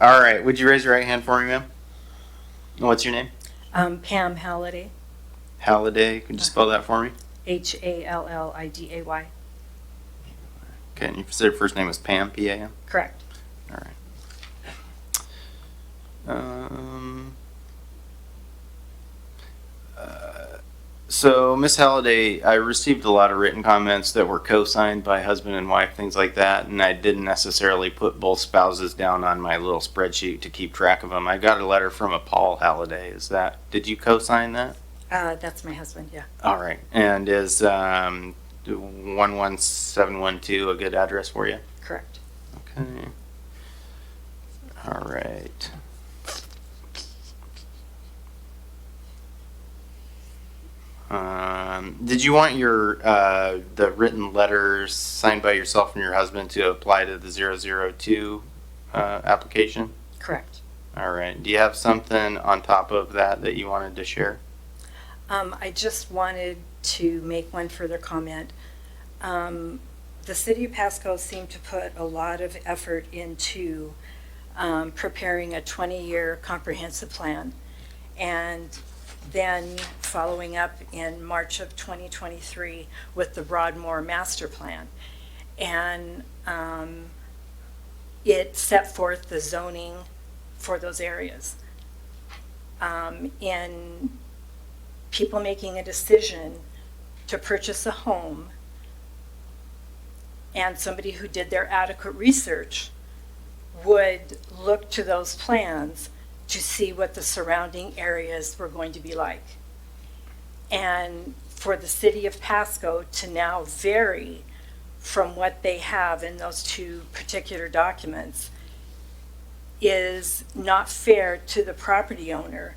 [SPEAKER 1] All right. Would you raise your right hand for me, ma'am? What's your name?
[SPEAKER 19] Pam Halliday,
[SPEAKER 1] Halliday. Could you spell that for me?
[SPEAKER 19] Halliday.
[SPEAKER 1] Okay. And you said your first name was Pam, P-A-M?
[SPEAKER 19] Correct.
[SPEAKER 1] All right. So, Miss Halliday, I received a lot of written comments that were co-signed by husband and wife, things like that, and I didn't necessarily put both spouses down on my little spreadsheet to keep track of them. I got a letter from a Paul Halliday. Did you co-sign that?
[SPEAKER 19] That's my husband, yeah.
[SPEAKER 1] All right. And is 11712 a good address for you?
[SPEAKER 19] Correct.
[SPEAKER 1] Okay. All right. Did you want your the written letters signed by yourself and your husband to apply to the 002 application?
[SPEAKER 19] Correct.
[SPEAKER 1] All right. Do you have something on top of that you wanted to share?
[SPEAKER 19] I just wanted to make one further comment. The city of Pasco seemed to put a lot of effort into preparing a 20-year comprehensive plan, and then following up in March of 2023 with the Broadmoor Master Plan. And it set forth the zoning for those areas. In people making a decision to purchase a home, and somebody who did their adequate research would look to those plans to see what the surrounding areas were going to be like. And for the city of Pasco to now vary from what they have in those two particular documents is not fair to the property owner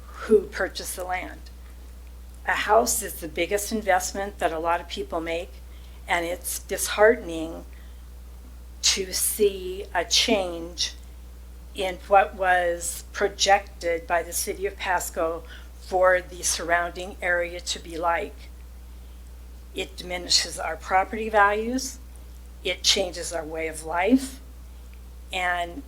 [SPEAKER 19] who purchased the land. A house is the biggest investment that a lot of people make, and it's disheartening to see a change in what was projected by the city of Pasco for the surrounding area to be like. It diminishes our property values, it changes our way of life, and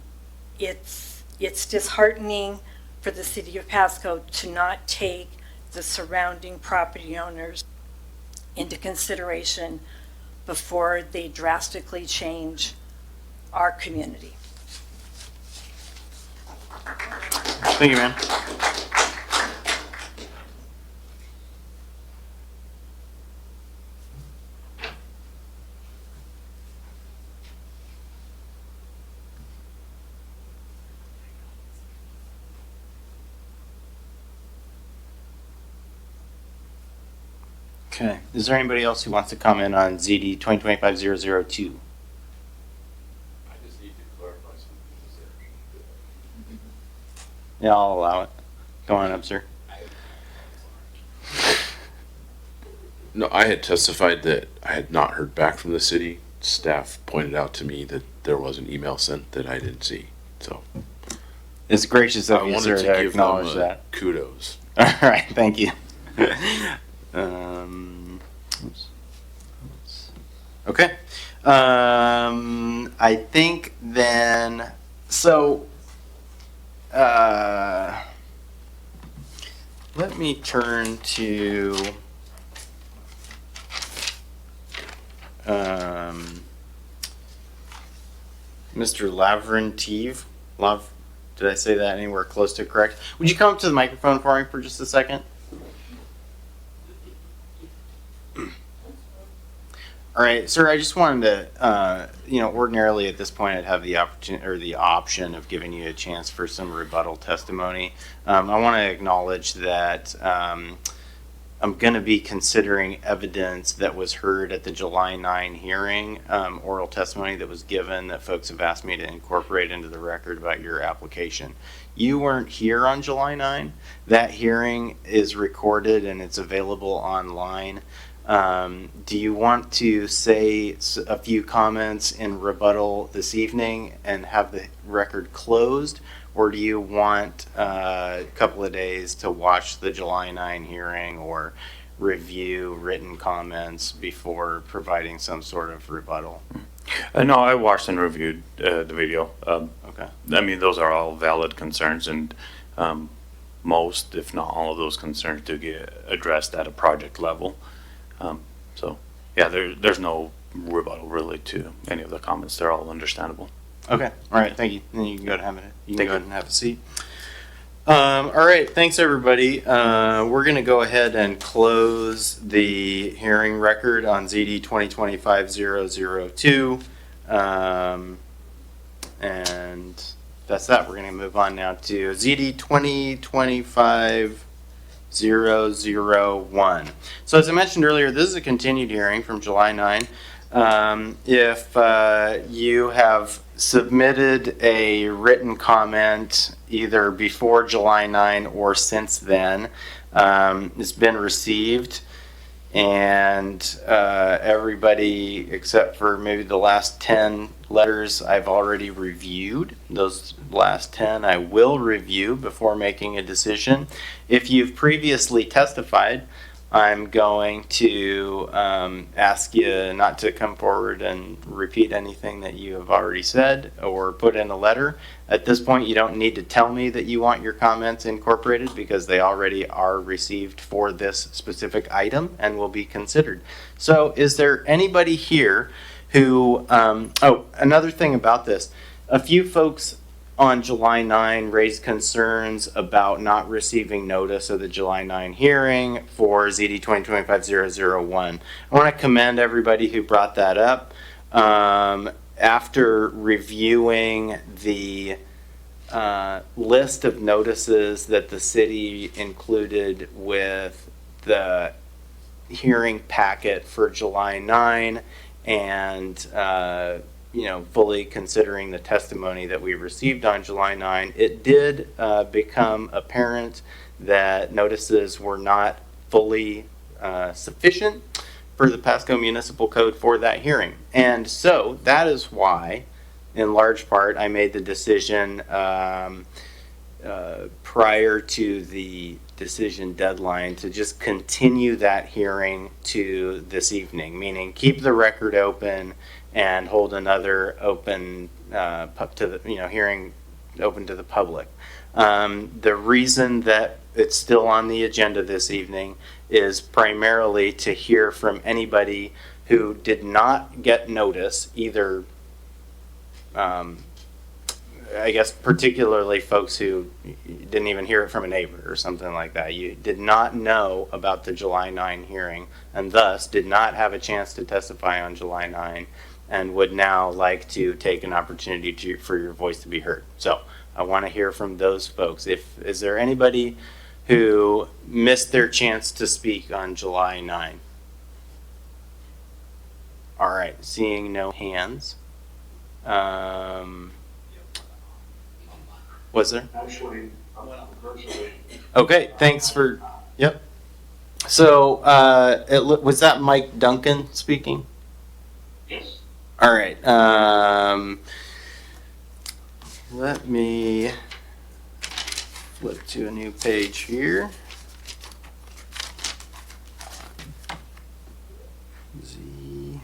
[SPEAKER 19] it's disheartening for the city of Pasco to not take the surrounding property owners into consideration before they drastically change our community.
[SPEAKER 1] Thank you, ma'am. Okay. Is there anybody else who wants to comment on ZD 2025-002?
[SPEAKER 11] I just need to clarify something.
[SPEAKER 1] Yeah, I'll allow it. Go on up, sir.
[SPEAKER 11] No, I had testified that I had not heard back from the city. Staff pointed out to me that there was an email sent that I didn't see. So
[SPEAKER 1] It's gracious of
[SPEAKER 11] I
[SPEAKER 1] you,
[SPEAKER 11] wanted
[SPEAKER 1] sir,
[SPEAKER 11] to
[SPEAKER 1] to
[SPEAKER 11] give
[SPEAKER 1] acknowledge
[SPEAKER 11] them
[SPEAKER 1] that.
[SPEAKER 11] kudos.
[SPEAKER 1] All right, thank you. Oops. Okay. I think then, so, let me turn to, Mr. Lavrentive. Did I say that anywhere close to correct? Would you come up to the microphone for me for just a second? All right, sir, I just wanted to, ordinarily at this point I'd have the opportunity or the option of giving you a chance for some rebuttal testimony. I want to acknowledge that I'm going to be considering evidence that was heard at the July 9 hearing, oral testimony that was given that folks have asked me to incorporate into the record about your application. You weren't here on July 9. That hearing is recorded and it's available online. Do you want to say a few comments in rebuttal this evening and have the record closed? Or do you want a couple of days to watch the July 9 hearing or review written comments before providing some sort of rebuttal?
[SPEAKER 7] No, I watched and reviewed the video.
[SPEAKER 1] Okay.
[SPEAKER 7] I mean, those are all valid concerns, and most, if not all of those concerns do get addressed at a project level. So, yeah, there's no rebuttal really to any of the comments. They're all understandable.
[SPEAKER 1] Okay. All right. Thank you. Then you can go ahead and have a seat. All right. Thanks, everybody. We're going to go ahead and close the hearing record on ZD 2025-002. And that's that. We're going to move on now to ZD 2025-001. So as I mentioned earlier, this is a continued hearing from July 9. If you have submitted a written comment either before July 9 or since then, it's been received, and everybody except for maybe the last 10 letters I've already reviewed. Those last 10 I will review before making a decision. If you've previously testified, I'm going to ask you not to come forward and repeat anything that you have already said or put in a letter. At this point, you don't need to tell me that you want your comments incorporated because they already are received for this specific item and will be considered. So is there anybody here who, another thing about this, a few folks on July 9 raised concerns about not receiving notice of the July 9 hearing for ZD 2025-001. I want to commend everybody who brought that up. After reviewing the list of notices that the city included with the hearing packet for July 9 and fully considering the testimony that we received on July 9, it did become apparent that notices were not fully sufficient for the Pasco Municipal Code for that hearing. And so that is why, in large part, I made the decision prior to the decision deadline to just continue that hearing to this evening, meaning keep the record open and hold another open hearing open to the public. The reason that it's still on the agenda this evening is primarily to hear from anybody who did not get notice, either I guess particularly folks who didn't even hear it from a neighbor or something like that. You did not know about the July 9 hearing and thus did not have a chance to testify on July 9 and would now like to take an opportunity for your voice to be heard. So I want to hear from those folks. Is there anybody who missed their chance to speak on July 9? All right, seeing no hands. Was there?
[SPEAKER 20] Actually, I went out virtually.
[SPEAKER 1] Okay, thanks for, yep. So, was that Mike Duncan speaking?
[SPEAKER 20] Yes.
[SPEAKER 1] All right. Let me flip to a new page here. ZD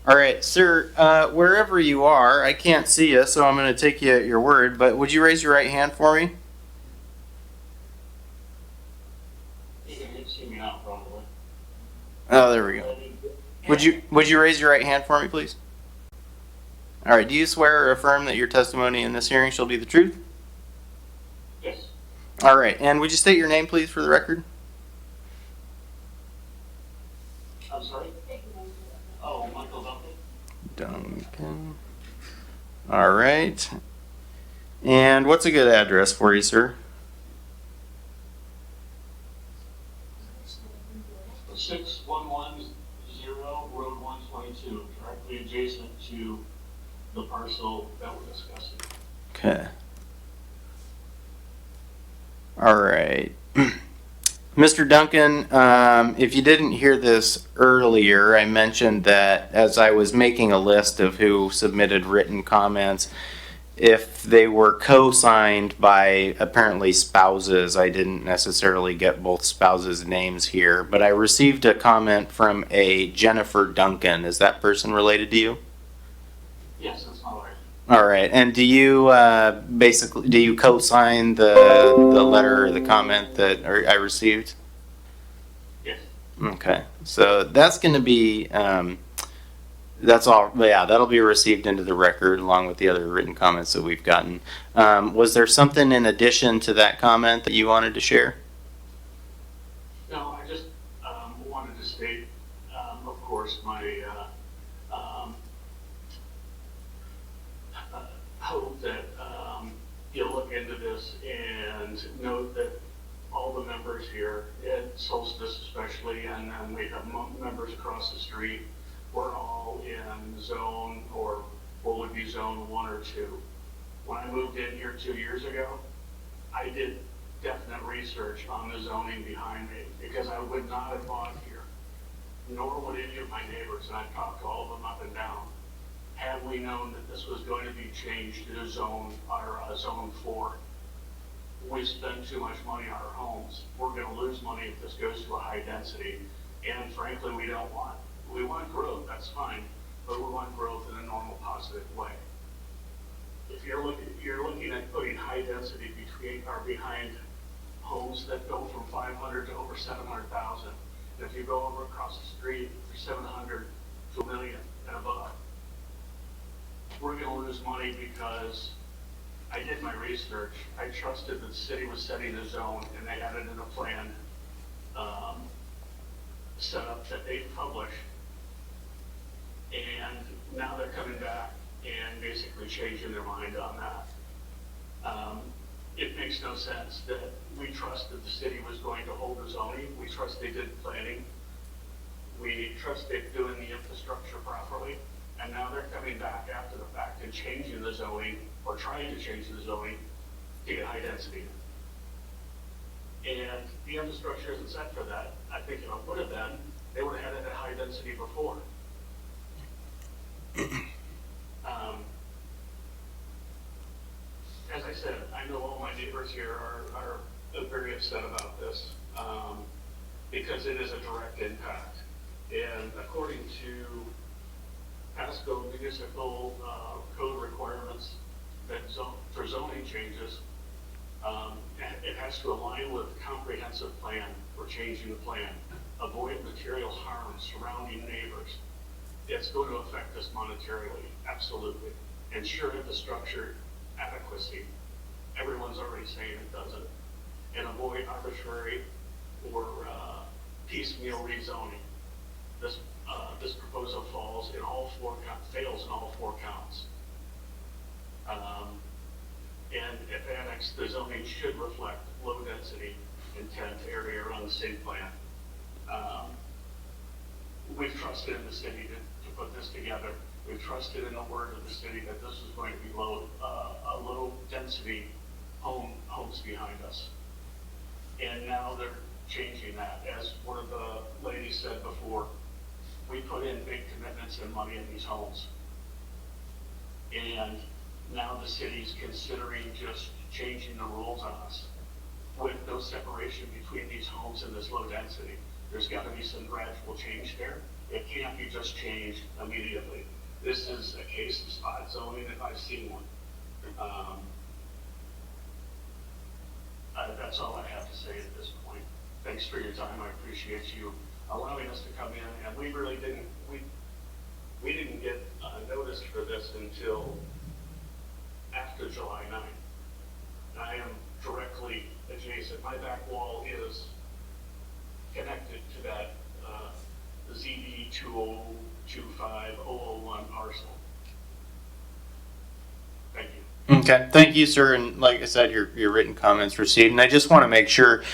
[SPEAKER 1] All right, sir, wherever you are, I can't see you, so I'm going to take you at your word, but would you raise your right hand for me?
[SPEAKER 20] You can see me now, probably.
[SPEAKER 1] Oh, there we go. Would you raise your right hand for me, please? All right, do you swear or affirm that your testimony in this hearing shall be the truth?
[SPEAKER 20] Yes.
[SPEAKER 1] All right, and would you state your name, please, for the record?
[SPEAKER 20] I'm sorry? Oh, Michael Duncan.
[SPEAKER 1] Duncan. All right. And what's a good address for you, sir?
[SPEAKER 20] 6110 Road 122, directly adjacent to the parcel that we're discussing.
[SPEAKER 1] Okay. All right. Mr. Duncan, if you didn't hear this earlier, I mentioned that as I was making a list of who submitted written comments, if they were co-signed by apparently spouses, I didn't necessarily get both spouses' names here, but I received a comment from a Jennifer Duncan. Is that person related to you?
[SPEAKER 20] Yes, that's my wife.
[SPEAKER 1] All right. And do you do you co-sign the letter or the comment that I received?
[SPEAKER 20] Yes.
[SPEAKER 1] Okay. So that's going to be that's all. Yeah, that'll be received into the record along with the other written comments that we've gotten. Was there something in addition to that comment that you wanted to share?
[SPEAKER 20] No, I just wanted to state, of course, my hope that you'll look into this and note that all the members here, at Solstice especially, and then we have members across the street, we're all in zone, or what would be zone 1 or 2. When I moved in here 2 years ago, I did definite research on the zoning behind me, because I would not have bought here, nor would any of my neighbors, and I've talked to all of them up and down, had we known that this was going to be changed to zone 4. We spend too much money on our homes. We're going to lose money if this goes to a high density, and frankly, we don't want. We want growth, that's fine, but we want growth in a normal, positive way. If you're looking at putting high density behind homes that go from 500 to over 700,000. And if you go over across the street for 700 to $1 million and above, we're going to lose money because I did my research. I trusted that the city was setting the zone, and they had it in a plan set up that they published. And now they're coming back and basically changing their mind on that. It makes no sense that we trusted the city was going to hold the zoning. We trust they did planning. We trust they're doing the infrastructure properly. And now they're coming back after the fact and changing the zoning, or trying to change the zoning to get high density. And the infrastructure isn't set for that. I think if it would have been, they would have had it at high density before. As I said, I know all my neighbors here are very upset about this because it is a direct impact. And according to Pasco municipal code requirements that for zoning changes, it has to align with a comprehensive plan for changing the plan, avoid material harm surrounding neighbors. It's going to affect us monetarily, absolutely. Ensure infrastructure adequacy. Everyone's already saying it doesn't. And avoid arbitrary or piecemeal rezoning. This proposal fails in all 4 counts. And if annexed, the zoning should reflect low density intent area around the city plan. We've trusted in the city to put this together. We've trusted in the word of the city that this is going to be a low density homes behind us. And now they're changing that. As one of the ladies said before, we put in big commitments and money in these homes. And now the city's considering just changing the rules on us with no separation between these homes and this low density. There's got to be some gradual change there. It can't be just changed immediately. This is a case of spot zoning if I've seen one. That's all I have to say at this point. Thanks for your time. I appreciate you allowing us to come in, and we really didn't, we didn't get notice for this until after July 9th. I am directly adjacent. My back wall is connected to that ZD 2025001 parcel. Thank you.
[SPEAKER 1] Okay, thank you, sir. And like I said, your written comments received. And I just want to make sure,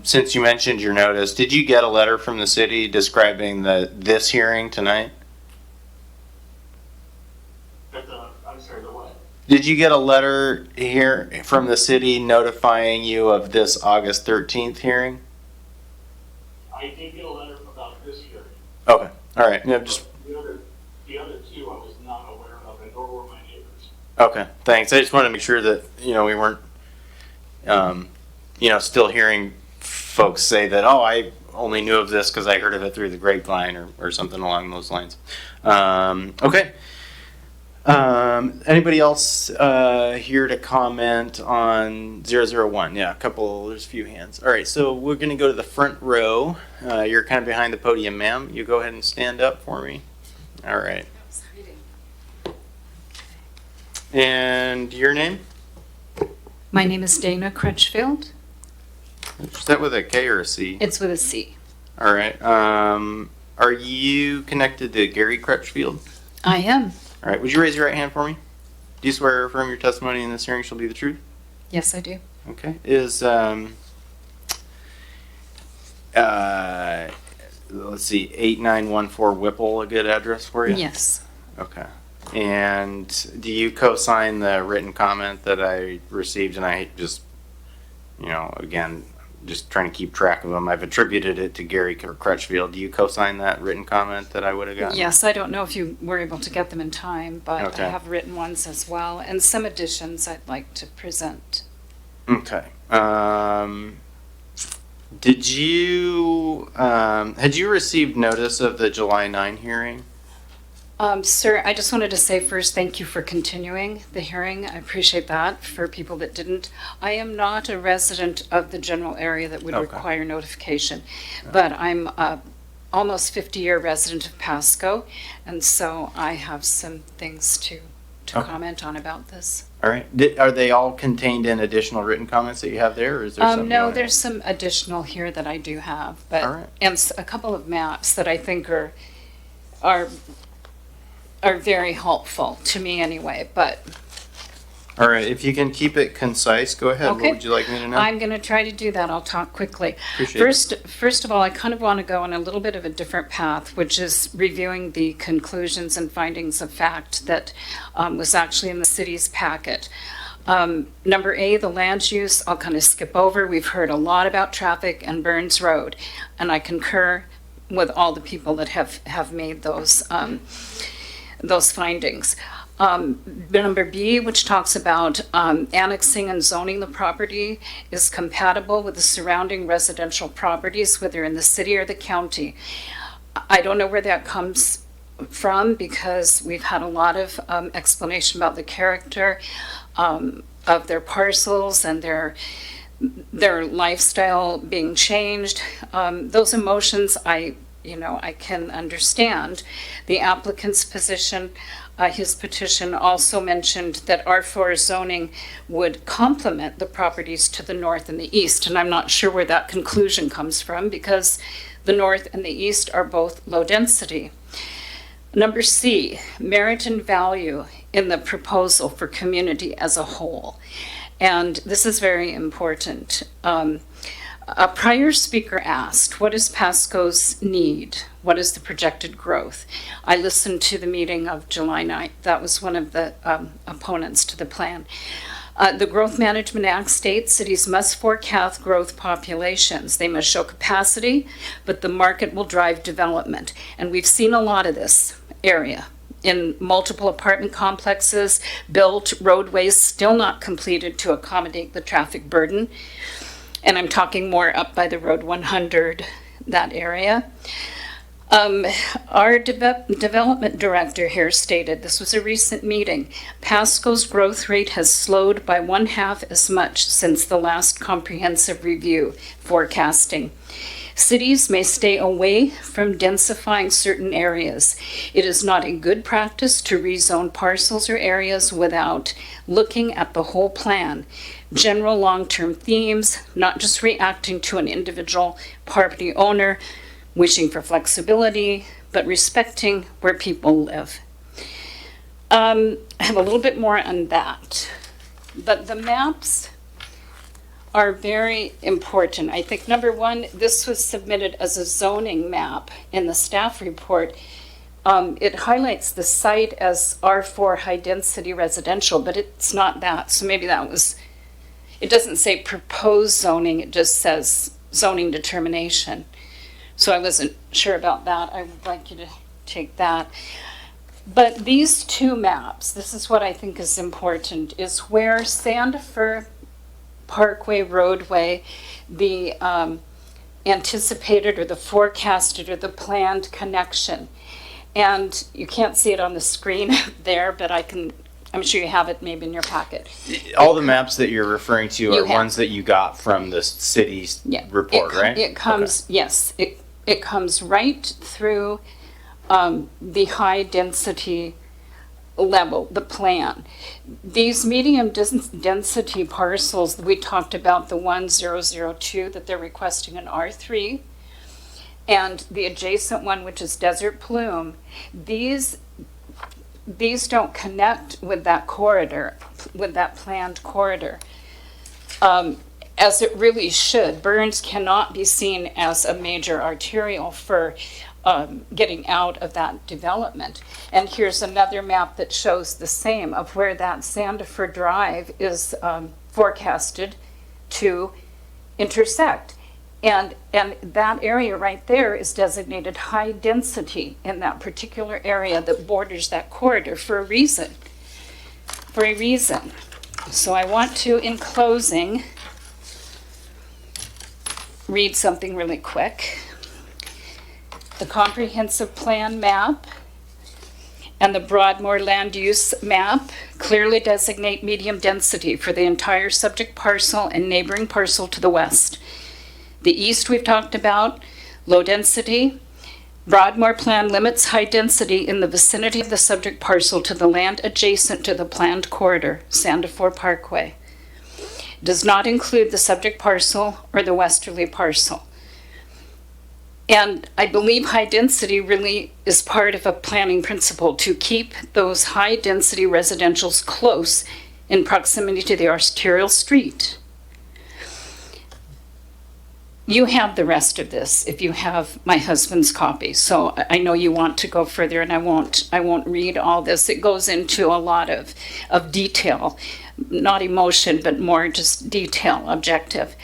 [SPEAKER 1] since you mentioned your notice, did you get a letter from the city describing this hearing tonight?
[SPEAKER 20] I'm sorry, the what?
[SPEAKER 1] Did you get a letter here from the city notifying you of this August 13th hearing?
[SPEAKER 20] I did get a letter about this hearing.
[SPEAKER 1] Okay, all right. Yeah, just
[SPEAKER 20] The other two I was not aware of, and nor were my neighbors.
[SPEAKER 1] okay. Thanks. I just want to make sure that we weren't, still hearing folks say that, oh, I only knew of this because I heard of it through the grapevine or something along those lines. Okay. Anybody else here to comment on 001? Yeah, there's a few hands. All right, so we're going to go to the front row. You're kind of behind the podium, ma'am. You go ahead and stand up for me. All right. And your name?
[SPEAKER 21] My name is Dana Crutchfield.
[SPEAKER 1] Is that with a K or a C?
[SPEAKER 21] It's with a C.
[SPEAKER 1] All right. Are you connected to Gary Crutchfield?
[SPEAKER 21] I am.
[SPEAKER 1] All right. Would you raise your right hand for me? Do you swear or affirm your testimony in this hearing shall be the truth?
[SPEAKER 21] Yes, I do.
[SPEAKER 1] Okay. Is let's see, 8914 Whipple a good address for you?
[SPEAKER 21] Yes.
[SPEAKER 1] Okay. And do you co-sign the written comment that I received? And I just, again, just trying to keep track of them. I've attributed it to Gary Crutchfield. Do you co-sign that written comment that I would have gotten?
[SPEAKER 21] Yes, I don't know if you were able to get them in time, but
[SPEAKER 1] Okay.
[SPEAKER 21] I have written ones as well, and some additions I'd like to present.
[SPEAKER 1] Okay. Did you, had you received notice of the July 9 hearing?
[SPEAKER 21] Sir, I just wanted to say first, thank you for continuing the hearing. I appreciate that for people that didn't. I am not a resident of the general area that would
[SPEAKER 1] Okay.
[SPEAKER 21] require notification, but I'm a almost 50-year resident of Pasco, and so I have some things to
[SPEAKER 1] Okay.
[SPEAKER 21] comment on about this.
[SPEAKER 1] All right. Are they all contained in additional written comments that you have there, or is there something?
[SPEAKER 21] No, there's some additional here that I do have, but
[SPEAKER 1] All right.
[SPEAKER 21] and a couple of maps that I think are very helpful to me anyway. But
[SPEAKER 1] All right. If you can keep it concise, go ahead.
[SPEAKER 21] okay,
[SPEAKER 1] What would you like me to know?
[SPEAKER 21] I'm going to try to do that. I'll talk quickly.
[SPEAKER 1] Appreciate it.
[SPEAKER 21] First of all, I kind of want to go on a little bit of a different path, which is reviewing the conclusions and findings of fact that was actually in the city's packet. Number A, the land use, I'll kind of skip over. We've heard a lot about traffic and Burns Road, and I concur with all the people that have made those findings. Number B, which talks about annexing and zoning the property is compatible with the surrounding residential properties, whether in the city or the county. I don't know where that comes from because we've had a lot of explanation about the character of their parcels and their lifestyle being changed. Those emotions I can understand. The applicant's position, his petition also mentioned that R4 zoning would complement the properties to the north and the east, and I'm not sure where that conclusion comes from because the north and the east are both low density. Number C, merit and value in the proposal for community as a whole. And this is very important. A prior speaker asked, what is Pasco's need? What is the projected growth? I listened to the meeting of July 9th. That was one of the opponents to the plan. The Growth Management Act states cities must forecast growth populations. They must show capacity, but the market will drive development. And we've seen a lot of this area in multiple apartment complexes, built roadways still not completed to accommodate the traffic burden. And I'm talking more up by the Road 100, that area. Our development director here stated, this was a recent meeting, Pasco's growth rate has slowed by 1/2 as much since the last comprehensive review forecasting. Cities may stay away from densifying certain areas. It is not a good practice to rezone parcels or areas without looking at the whole plan. General long-term themes, not just reacting to an individual property owner wishing for flexibility, but respecting where people live. I have a little bit more on that, but the maps are very important. I think number one, this was submitted as a zoning map in the staff report. It highlights the site as R4 high density residential, but it's not that. So maybe that was, it doesn't say proposed zoning, it just says zoning determination. So I wasn't sure about that. I would like you to take that. But these two maps, this is what I think is important, is where Sandifer Parkway roadway, the anticipated or the forecasted or the planned connection. And you can't see it on the screen there, but I'm sure you have it maybe in your packet.
[SPEAKER 1] All the maps that you're referring to
[SPEAKER 21] You
[SPEAKER 1] are
[SPEAKER 21] have-
[SPEAKER 1] ones that you got from the city's report, right?
[SPEAKER 21] It comes, yes, it comes right through the high density level, the plan. These medium density parcels, we talked about the 1002 that they're requesting an R3, and the adjacent one, which is Desert Plume. These don't connect with that corridor, with that planned corridor. As it really should. Burns cannot be seen as a major arterial for getting out of that development. And here's another map that shows the same of where that Sandifer Drive is forecasted to intersect. And that area right there is designated high density in that particular area that borders that corridor for a reason. So I want to, in closing, read something really quick. The comprehensive plan map and the Broadmoor land use map clearly designate medium density for the entire subject parcel and neighboring parcel to the west. The east we've talked about, low density. Broadmoor plan limits high density in the vicinity of the subject parcel to the land adjacent to the planned corridor, Sandifer Parkway. Does not include the subject parcel or the westerly parcel. And I believe high density really is part of a planning principle to keep those high density residentials close in proximity to the arterial street. You have the rest of this if you have my husband's copy. So I know you want to go further, and I won't read all this. It goes into a lot of detail, not emotion, but more just detail, objective.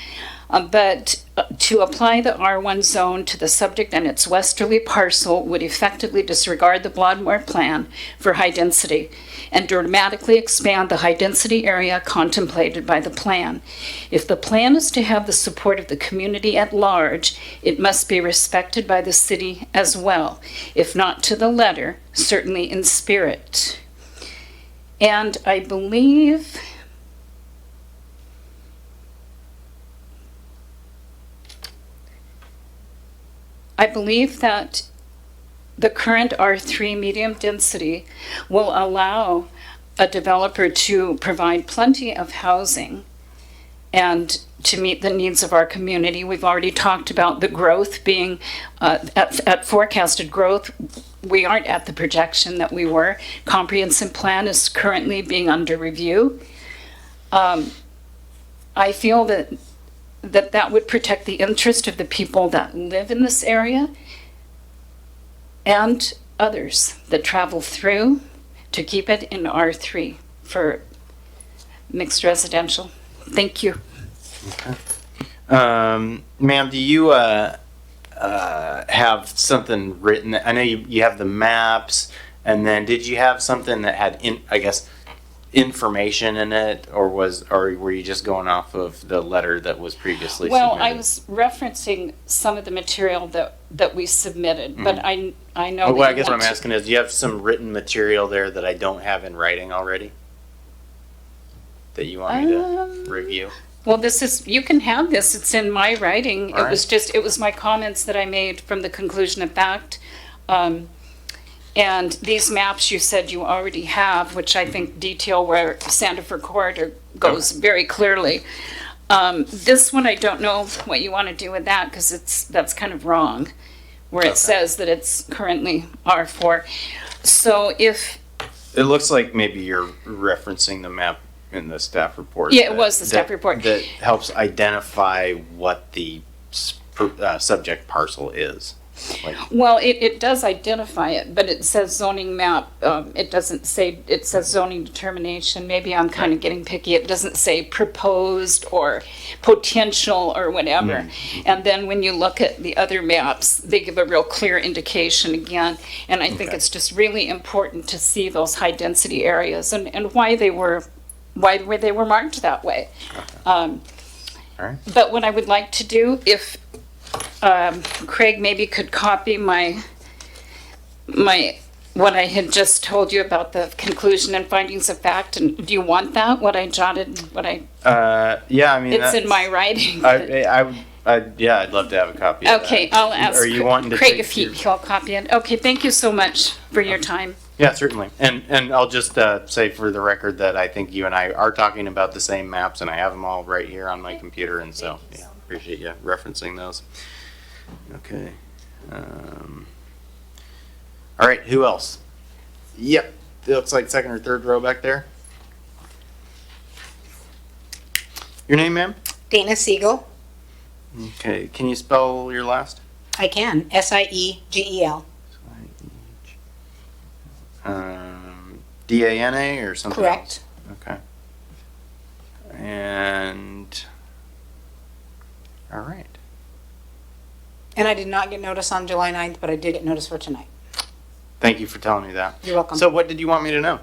[SPEAKER 21] But to apply the R1 zone to the subject and its westerly parcel would effectively disregard the Broadmoor plan for high density and dramatically expand the high density area contemplated by the plan. If the plan is to have the support of the community at large, it must be respected by the city as well, if not to the letter, certainly in spirit. And I believe that the current R3 medium density will allow a developer to provide plenty of housing and to meet the needs of our community. We've already talked about the growth being at forecasted growth. We aren't at the projection that we were. Comprehensive plan is currently being under review. I feel that would protect the interest of the people that live in this area and others that travel through to keep it in R3 for mixed residential. Thank you.
[SPEAKER 1] Okay. Ma'am, do you have something written? I know you have the maps, and then did you have something that had, information in it, or were you just going off of the letter that was previously
[SPEAKER 21] Well,
[SPEAKER 1] submitted?
[SPEAKER 21] I was referencing some of the material that we submitted, but I know.
[SPEAKER 1] Oh, well, I
[SPEAKER 21] that you
[SPEAKER 1] guess what I'm
[SPEAKER 21] want to-
[SPEAKER 1] asking is, do you have some written material there that I don't have in writing already? That you want me to review?
[SPEAKER 21] Well, you can have this, it's in my writing.
[SPEAKER 1] All
[SPEAKER 21] It was it was my comments that I made from the conclusion of fact. And these maps you said you already have, which I think detail where Sandifer Corridor goes very clearly. This one, I don't know what you want to do with that, because that's kind of wrong, where it says that it's currently R4. So if...
[SPEAKER 1] It looks like maybe you're referencing the map in the staff report.
[SPEAKER 21] Yeah, it was the staff report.
[SPEAKER 1] That helps identify what the subject parcel is.
[SPEAKER 21] Well, it does identify it, but it says zoning map. It doesn't say, it says zoning determination. Maybe I'm kind of getting picky. It doesn't say proposed or potential or whatever. And then when you look at the other maps, they give a real clear indication again. And I think it's just really important to see those high density areas and why they were marked that way.
[SPEAKER 1] All right.
[SPEAKER 21] But what I would like to do, if Craig maybe could copy my what I had just told you about the conclusion and findings of fact, and do you want that, what I jotted,
[SPEAKER 1] Yeah, I mean,
[SPEAKER 21] it's in my writing.
[SPEAKER 1] yeah, I'd love to have a copy of that.
[SPEAKER 21] Okay, I'll ask
[SPEAKER 1] Are you wanting to
[SPEAKER 21] Craig
[SPEAKER 1] take
[SPEAKER 21] if he'll copy it. Okay, thank you so much for your time.
[SPEAKER 1] Yeah, certainly. And I'll just say for the record that I think you and I are talking about the same maps, and I have them all right here on my computer, and so, yeah, appreciate you referencing those. Okay. All right, who else? Yep, it looks like second or third row back there. Your name, ma'am?
[SPEAKER 2] Dana Siegel.
[SPEAKER 1] Okay, can you spell your last?
[SPEAKER 2] I can. Siegel.
[SPEAKER 1] D-A-N-A or something
[SPEAKER 2] Correct.
[SPEAKER 1] else? Okay. And, all right.
[SPEAKER 2] And I did not get notice on July 9th, but I did get notice for tonight.
[SPEAKER 1] Thank you for telling me that.
[SPEAKER 2] You're welcome.
[SPEAKER 1] So what did you want me to know?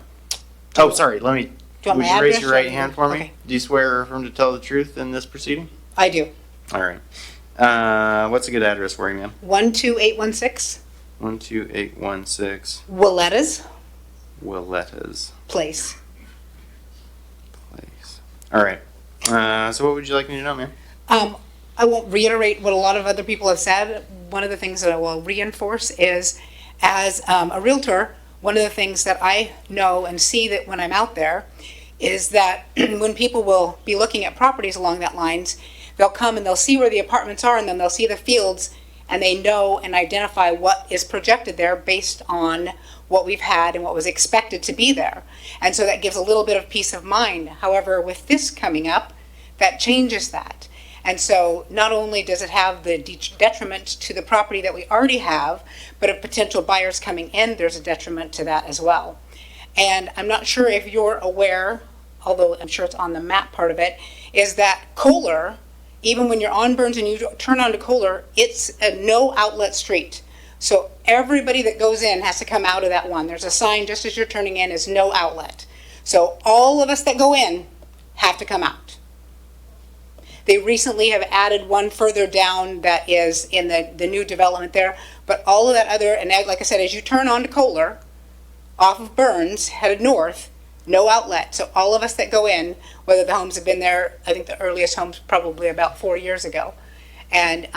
[SPEAKER 1] Oh, sorry, let me,
[SPEAKER 2] Do you want
[SPEAKER 1] would
[SPEAKER 2] my
[SPEAKER 1] you raise
[SPEAKER 2] address
[SPEAKER 1] your
[SPEAKER 2] or-
[SPEAKER 1] right hand for me?
[SPEAKER 2] Okay.
[SPEAKER 1] Do you swear or affirm to tell the truth in this proceeding?
[SPEAKER 2] I do.
[SPEAKER 1] All right. What's a good address for you, ma'am?
[SPEAKER 2] 12816
[SPEAKER 1] 12816
[SPEAKER 2] Willetta's
[SPEAKER 1] Willetta's
[SPEAKER 2] Place.
[SPEAKER 1] All right. So what would you like me to know, ma'am?
[SPEAKER 2] I won't reiterate what a lot of other people have said. One of the things that I will reinforce is, as a realtor, one of the things that I know and see that when I'm out there is that when people will be looking at properties along that lines, they'll come and they'll see where the apartments are, and then they'll see the fields, and they know and identify what is projected there based on what we've had and what was expected to be there. And so that gives a little bit of peace of mind. However, with this coming up, that changes that. And so not only does it have the detriment to the property that we already have, but if potential buyers coming in, there's a detriment to that as well. And I'm not sure if you're aware, although I'm sure it's on the map part of it, is that Kohler, even when you're on Burns and you turn onto Kohler, it's a no outlet street. So everybody that goes in has to come out of that one. There's a sign just as you're turning in is no outlet. So all of us that go in have to come out. They recently have added one further down that is in the new development there, but all of that other, and like I said, as you turn onto Kohler, off of Burns, headed north, no outlet. So all of us that go in, whether the homes have been there, I think the earliest homes probably about 4 years ago. And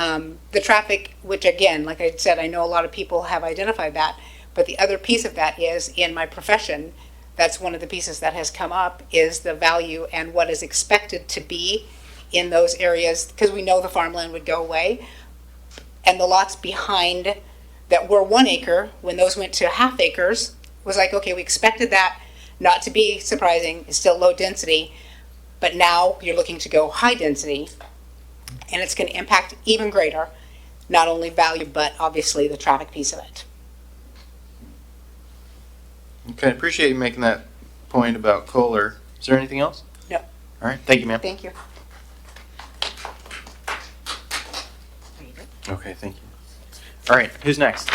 [SPEAKER 2] the traffic, which again, like I said, I know a lot of people have identified that, but the other piece of that is in my profession, that's one of the pieces that has come up, is the value and what is expected to be in those areas, because we know the farmland would go away. And the lots behind that were 1 acre, when those went to half acres, was like, okay, we expected that not to be surprising, it's still low density, but now you're looking to go high density, and it's going to impact even greater, not only value, but obviously the traffic piece of it.
[SPEAKER 1] Okay, appreciate you making that point about Kohler. Is there anything else?
[SPEAKER 2] No.
[SPEAKER 1] All right, thank you, ma'am.
[SPEAKER 2] Thank you.
[SPEAKER 1] Okay, thank you. All right, who's next?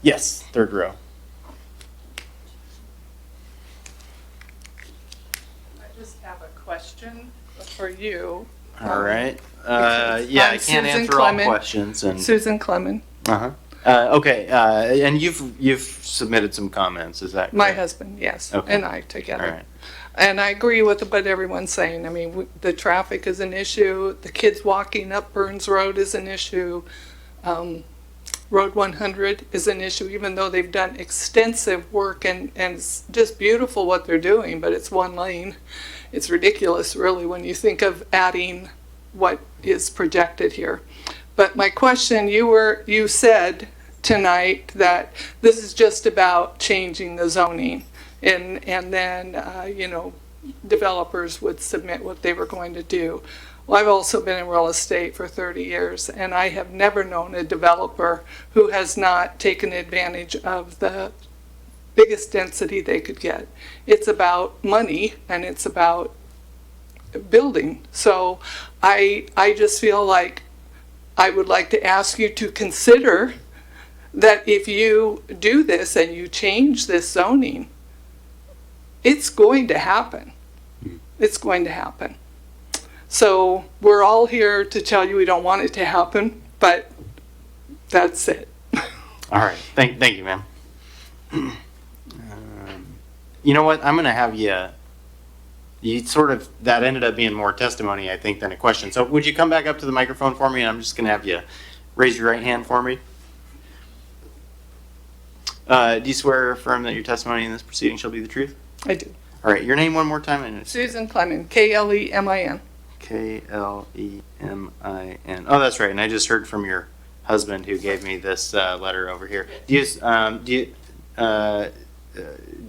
[SPEAKER 1] Yes, third row.
[SPEAKER 4] just have a question for you.
[SPEAKER 1] All right.
[SPEAKER 4] Because
[SPEAKER 1] Yeah,
[SPEAKER 4] I'm
[SPEAKER 1] I can't
[SPEAKER 4] Susan
[SPEAKER 1] answer all
[SPEAKER 4] Clement.
[SPEAKER 1] questions. And
[SPEAKER 4] Susan Clement,
[SPEAKER 1] uh-huh. Okay. And you've submitted some comments. Is that
[SPEAKER 4] my
[SPEAKER 1] correct?
[SPEAKER 4] husband, yes,
[SPEAKER 1] Okay.
[SPEAKER 4] and I together.
[SPEAKER 1] All right.
[SPEAKER 4] And I agree with what everyone's saying. I mean, the traffic is an issue. The kids walking up Burns Road is an issue. Road 100 is an issue, even though they've done extensive work and it's just beautiful what they're doing, but it's one lane. It's ridiculous, really, when you think of adding what is projected here. But my question, you said tonight that this is just about changing the zoning. And then, developers would submit what they were going to do. Well, I've also been in real estate for 30 years, and I have never known a developer who has not taken advantage of the biggest density they could get. It's about money, and it's about building. So I just feel like I would like to ask you to consider that if you do this and you change this zoning, it's going to happen. It's going to happen. So we're all here to tell you we don't want it to happen, but that's it.
[SPEAKER 1] All right. Thank you, ma'am. You know what? I'm going to have you that ended up being more testimony, I think, than a question. So would you come back up to the microphone for me? And I'm just going to have you raise your right hand for me. Do you swear or affirm that your testimony in this proceeding shall be the truth?
[SPEAKER 4] I do.
[SPEAKER 1] All right. Your name one more time.
[SPEAKER 4] Susan Clement, K-L-E-M-I-N.
[SPEAKER 1] K-L-E-M-I-N. Oh, that's right. And I just heard from your husband who gave me this letter over here. Do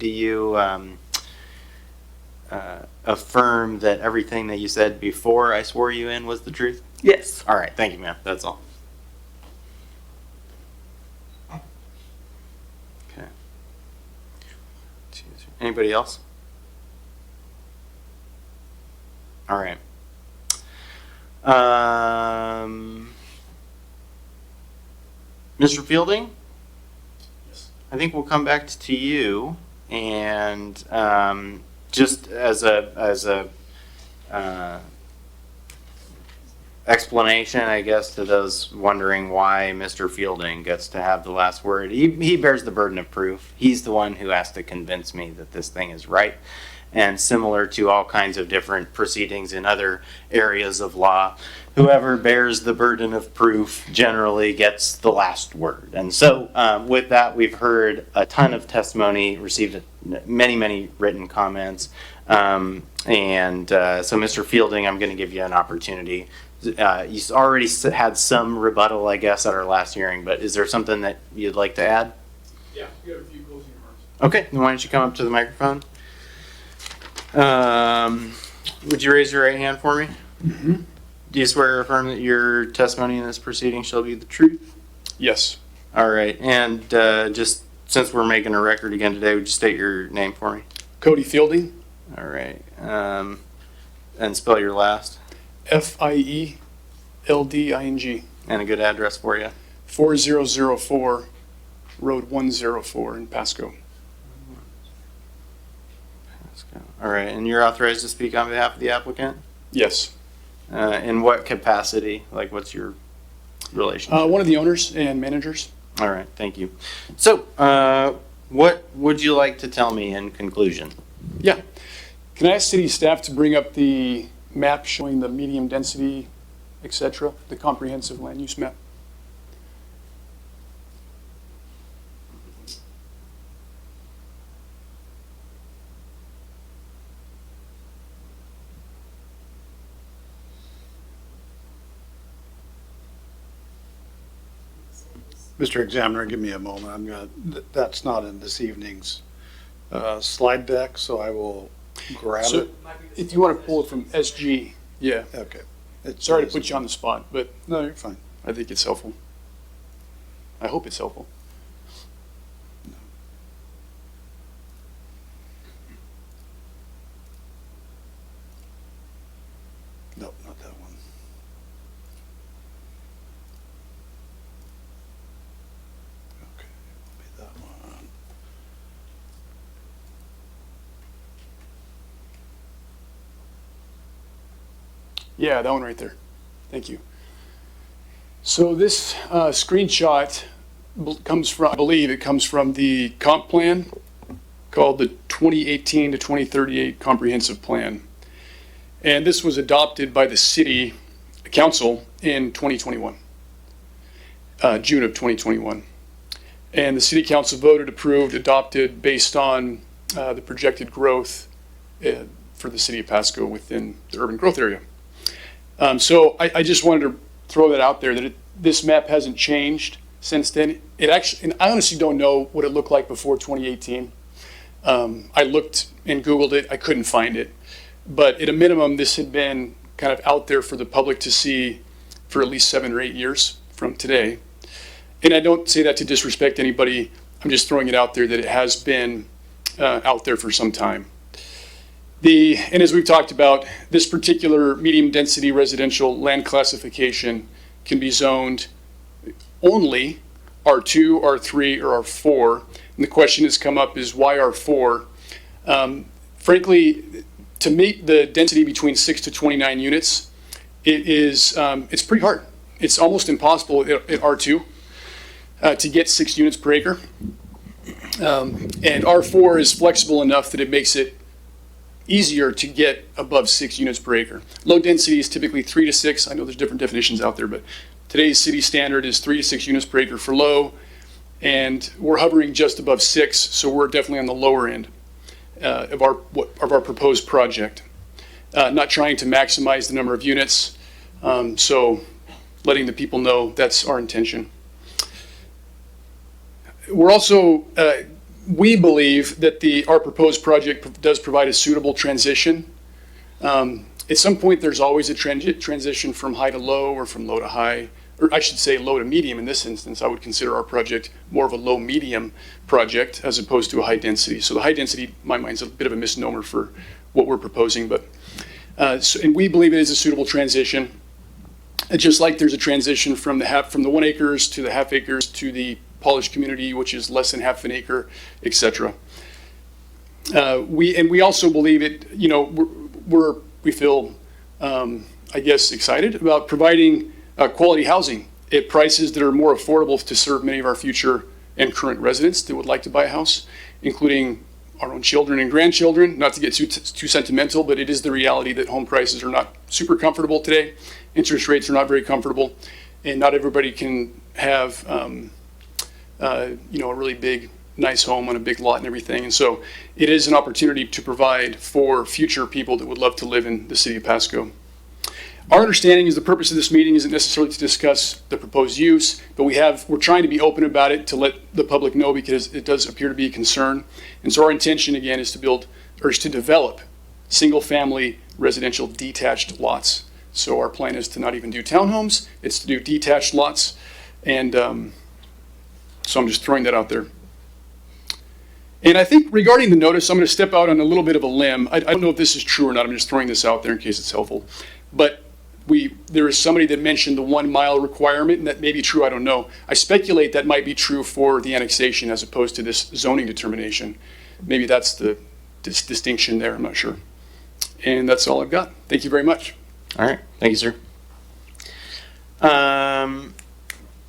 [SPEAKER 1] you affirm that everything that you said before I swore you in was the truth?
[SPEAKER 4] Yes.
[SPEAKER 1] All right. Thank you, ma'am. That's all. Okay. Anybody else? All right. Mr. Fielding? Yes. I think we'll come back to you, and just as a explanation, I guess, to those wondering why Mr. Fielding gets to have the last word. He bears the burden of proof. He's the one who has to convince me that this thing is right. And similar to all kinds of different proceedings in other areas of law, whoever bears the burden of proof generally gets the last word. And so with that, we've heard a ton of testimony, received many written comments. So Mr. Fielding, I'm going to give you an opportunity. You already had some rebuttal, I guess, at our last hearing, but is there something that you'd like to add?
[SPEAKER 22] Yeah, we have a few closing remarks.
[SPEAKER 1] Okay, then why don't you come up to the microphone? Would you raise your right hand for me?
[SPEAKER 22] Mm-hmm.
[SPEAKER 1] Do you swear or affirm that your testimony in this proceeding shall be the truth?
[SPEAKER 22] Yes.
[SPEAKER 1] All right, and just since we're making a record again today, would you state your name for me?
[SPEAKER 22] Cody Fielding.
[SPEAKER 1] All right, and spell your last.
[SPEAKER 22] Fielding.
[SPEAKER 1] And a good address for you.
[SPEAKER 22] 4004 Road 104 in Pasco.
[SPEAKER 1] All right, and you're authorized to speak on behalf of the applicant?
[SPEAKER 22] Yes.
[SPEAKER 1] In what capacity? Like, what's your relationship?
[SPEAKER 22] One of the owners and managers.
[SPEAKER 1] All right, thank you. So, what would you like to tell me in conclusion?
[SPEAKER 22] Yeah. Can I ask city staff to bring up the map showing the medium density, etc., the comprehensive land use map?
[SPEAKER 10] Mr. Examiner, give me a moment. That's not in this evening's slide deck, so I will grab it.
[SPEAKER 22] If you want to pull it from SG, yeah.
[SPEAKER 10] Okay.
[SPEAKER 22] Sorry to put you on the spot, but
[SPEAKER 10] no, you're fine.
[SPEAKER 22] I think it's helpful. I hope it's helpful.
[SPEAKER 10] No, not that one. Okay, it'll be that one.
[SPEAKER 22] Yeah, that one right there. Thank you. So this screenshot comes from, I believe it comes from the comp plan called the 2018 to 2038 Comprehensive Plan. And this was adopted by the city council in 2021, June of 2021. And the city council voted, approved, adopted based on the projected growth for the city of Pasco within the urban growth area. So I just wanted to throw that out there, that this map hasn't changed since then. It actually, and I honestly don't know what it looked like before 2018. I looked and Googled it, I couldn't find it. But at a minimum, this had been kind of out there for the public to see for at least 7 or 8 years from today. And I don't say that to disrespect anybody, I'm just throwing it out there that it has been out there for some time. And as we've talked about, this particular medium density residential land classification can be zoned only R2, R3, or R4. And the question has come up is why R4? Frankly, to meet the density between 6 to 29 units, it's pretty hard. It's almost impossible at R2 to get 6 units per acre. And R4 is flexible enough that it makes it easier to get above 6 units per acre. Low density is typically 3 to 6. I know there's different definitions out there, but today's city standard is 3 to 6 units per acre for low, and we're hovering just above 6, so we're definitely on the lower end of our proposed project. Not trying to maximize the number of units, so letting the people know that's our intention. We're also we believe that our proposed project does provide a suitable transition. At some point, there's always a transition from high to low or from low to high, or I should say low to medium in this instance. I would consider our project more of a low-medium project as opposed to a high density. So the high density, in my mind, is a bit of a misnomer for what we're proposing. But and we believe it is a suitable transition. And just like there's a transition from the 1 acres to the half acres to the polished community, which is less than half an acre, etc. We also believe it. You know, we feel, I guess, excited about providing quality housing at prices that are more affordable to serve many of our future and current residents that would like to buy a house, including our own children and grandchildren. Not to get too sentimental, but it is the reality that home prices are not super comfortable today. Interest rates are not very comfortable, and not everybody can have you know, a really big, nice home on a big lot and everything. And so it is an opportunity to provide for future people that would love to live in the city of Pasco. Our understanding is the purpose of this meeting isn't necessarily to discuss the proposed use, but we're trying to be open about it to let the public know because it does appear to be a concern. And so our intention, again, is to develop single-family residential detached lots. So our plan is to not even do townhomes, it's to do detached lots. And so I'm just throwing that out there. And I think regarding the notice, I'm going to step out on a little bit of a limb. I don't know if this is true or not. I'm just throwing this out there in case it's helpful. But there is somebody that mentioned the 1 mile requirement, and that may be true, I don't know. I speculate that might be true for the annexation as opposed to this zoning determination. Maybe that's the distinction there, I'm not sure. And that's all I've got. Thank you very much.
[SPEAKER 1] All right, thank you, sir.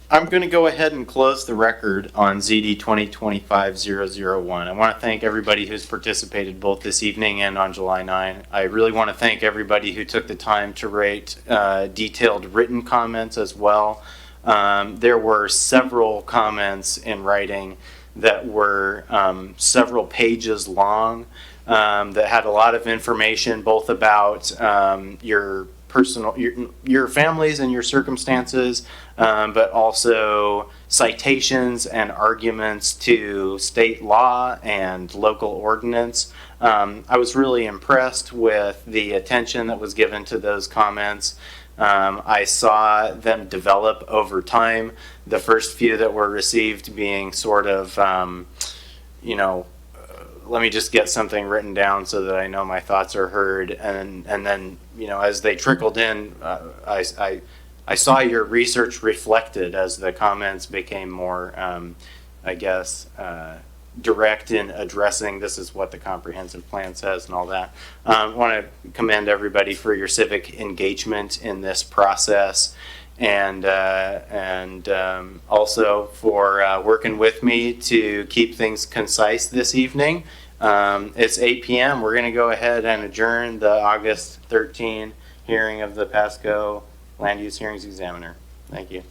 [SPEAKER 1] I'm going to go ahead and close the record on ZD 2025-001. I want to thank everybody who's participated both this evening and on July 9. I really want to thank everybody who took the time to write detailed written comments as well. There were several comments in writing that were several pages long that had a lot of information both about your personal, your families and your circumstances, but also citations and arguments to state law and local ordinance. I was really impressed with the attention that was given to those comments. I saw them develop over time. The first few that were received being sort of, you know, let me just get something written down so that I know my thoughts are heard. And then, you know, as they trickled in, I saw your research reflected as the comments became more, I guess, direct in addressing this is what the comprehensive plan says and all that. I want to commend everybody for your civic engagement in this process, and also for working with me to keep things concise this evening. It's 8 p.m. We're going to go ahead and adjourn the August 13 hearing of the Pasco Land Use Hearings Examiner. Thank you.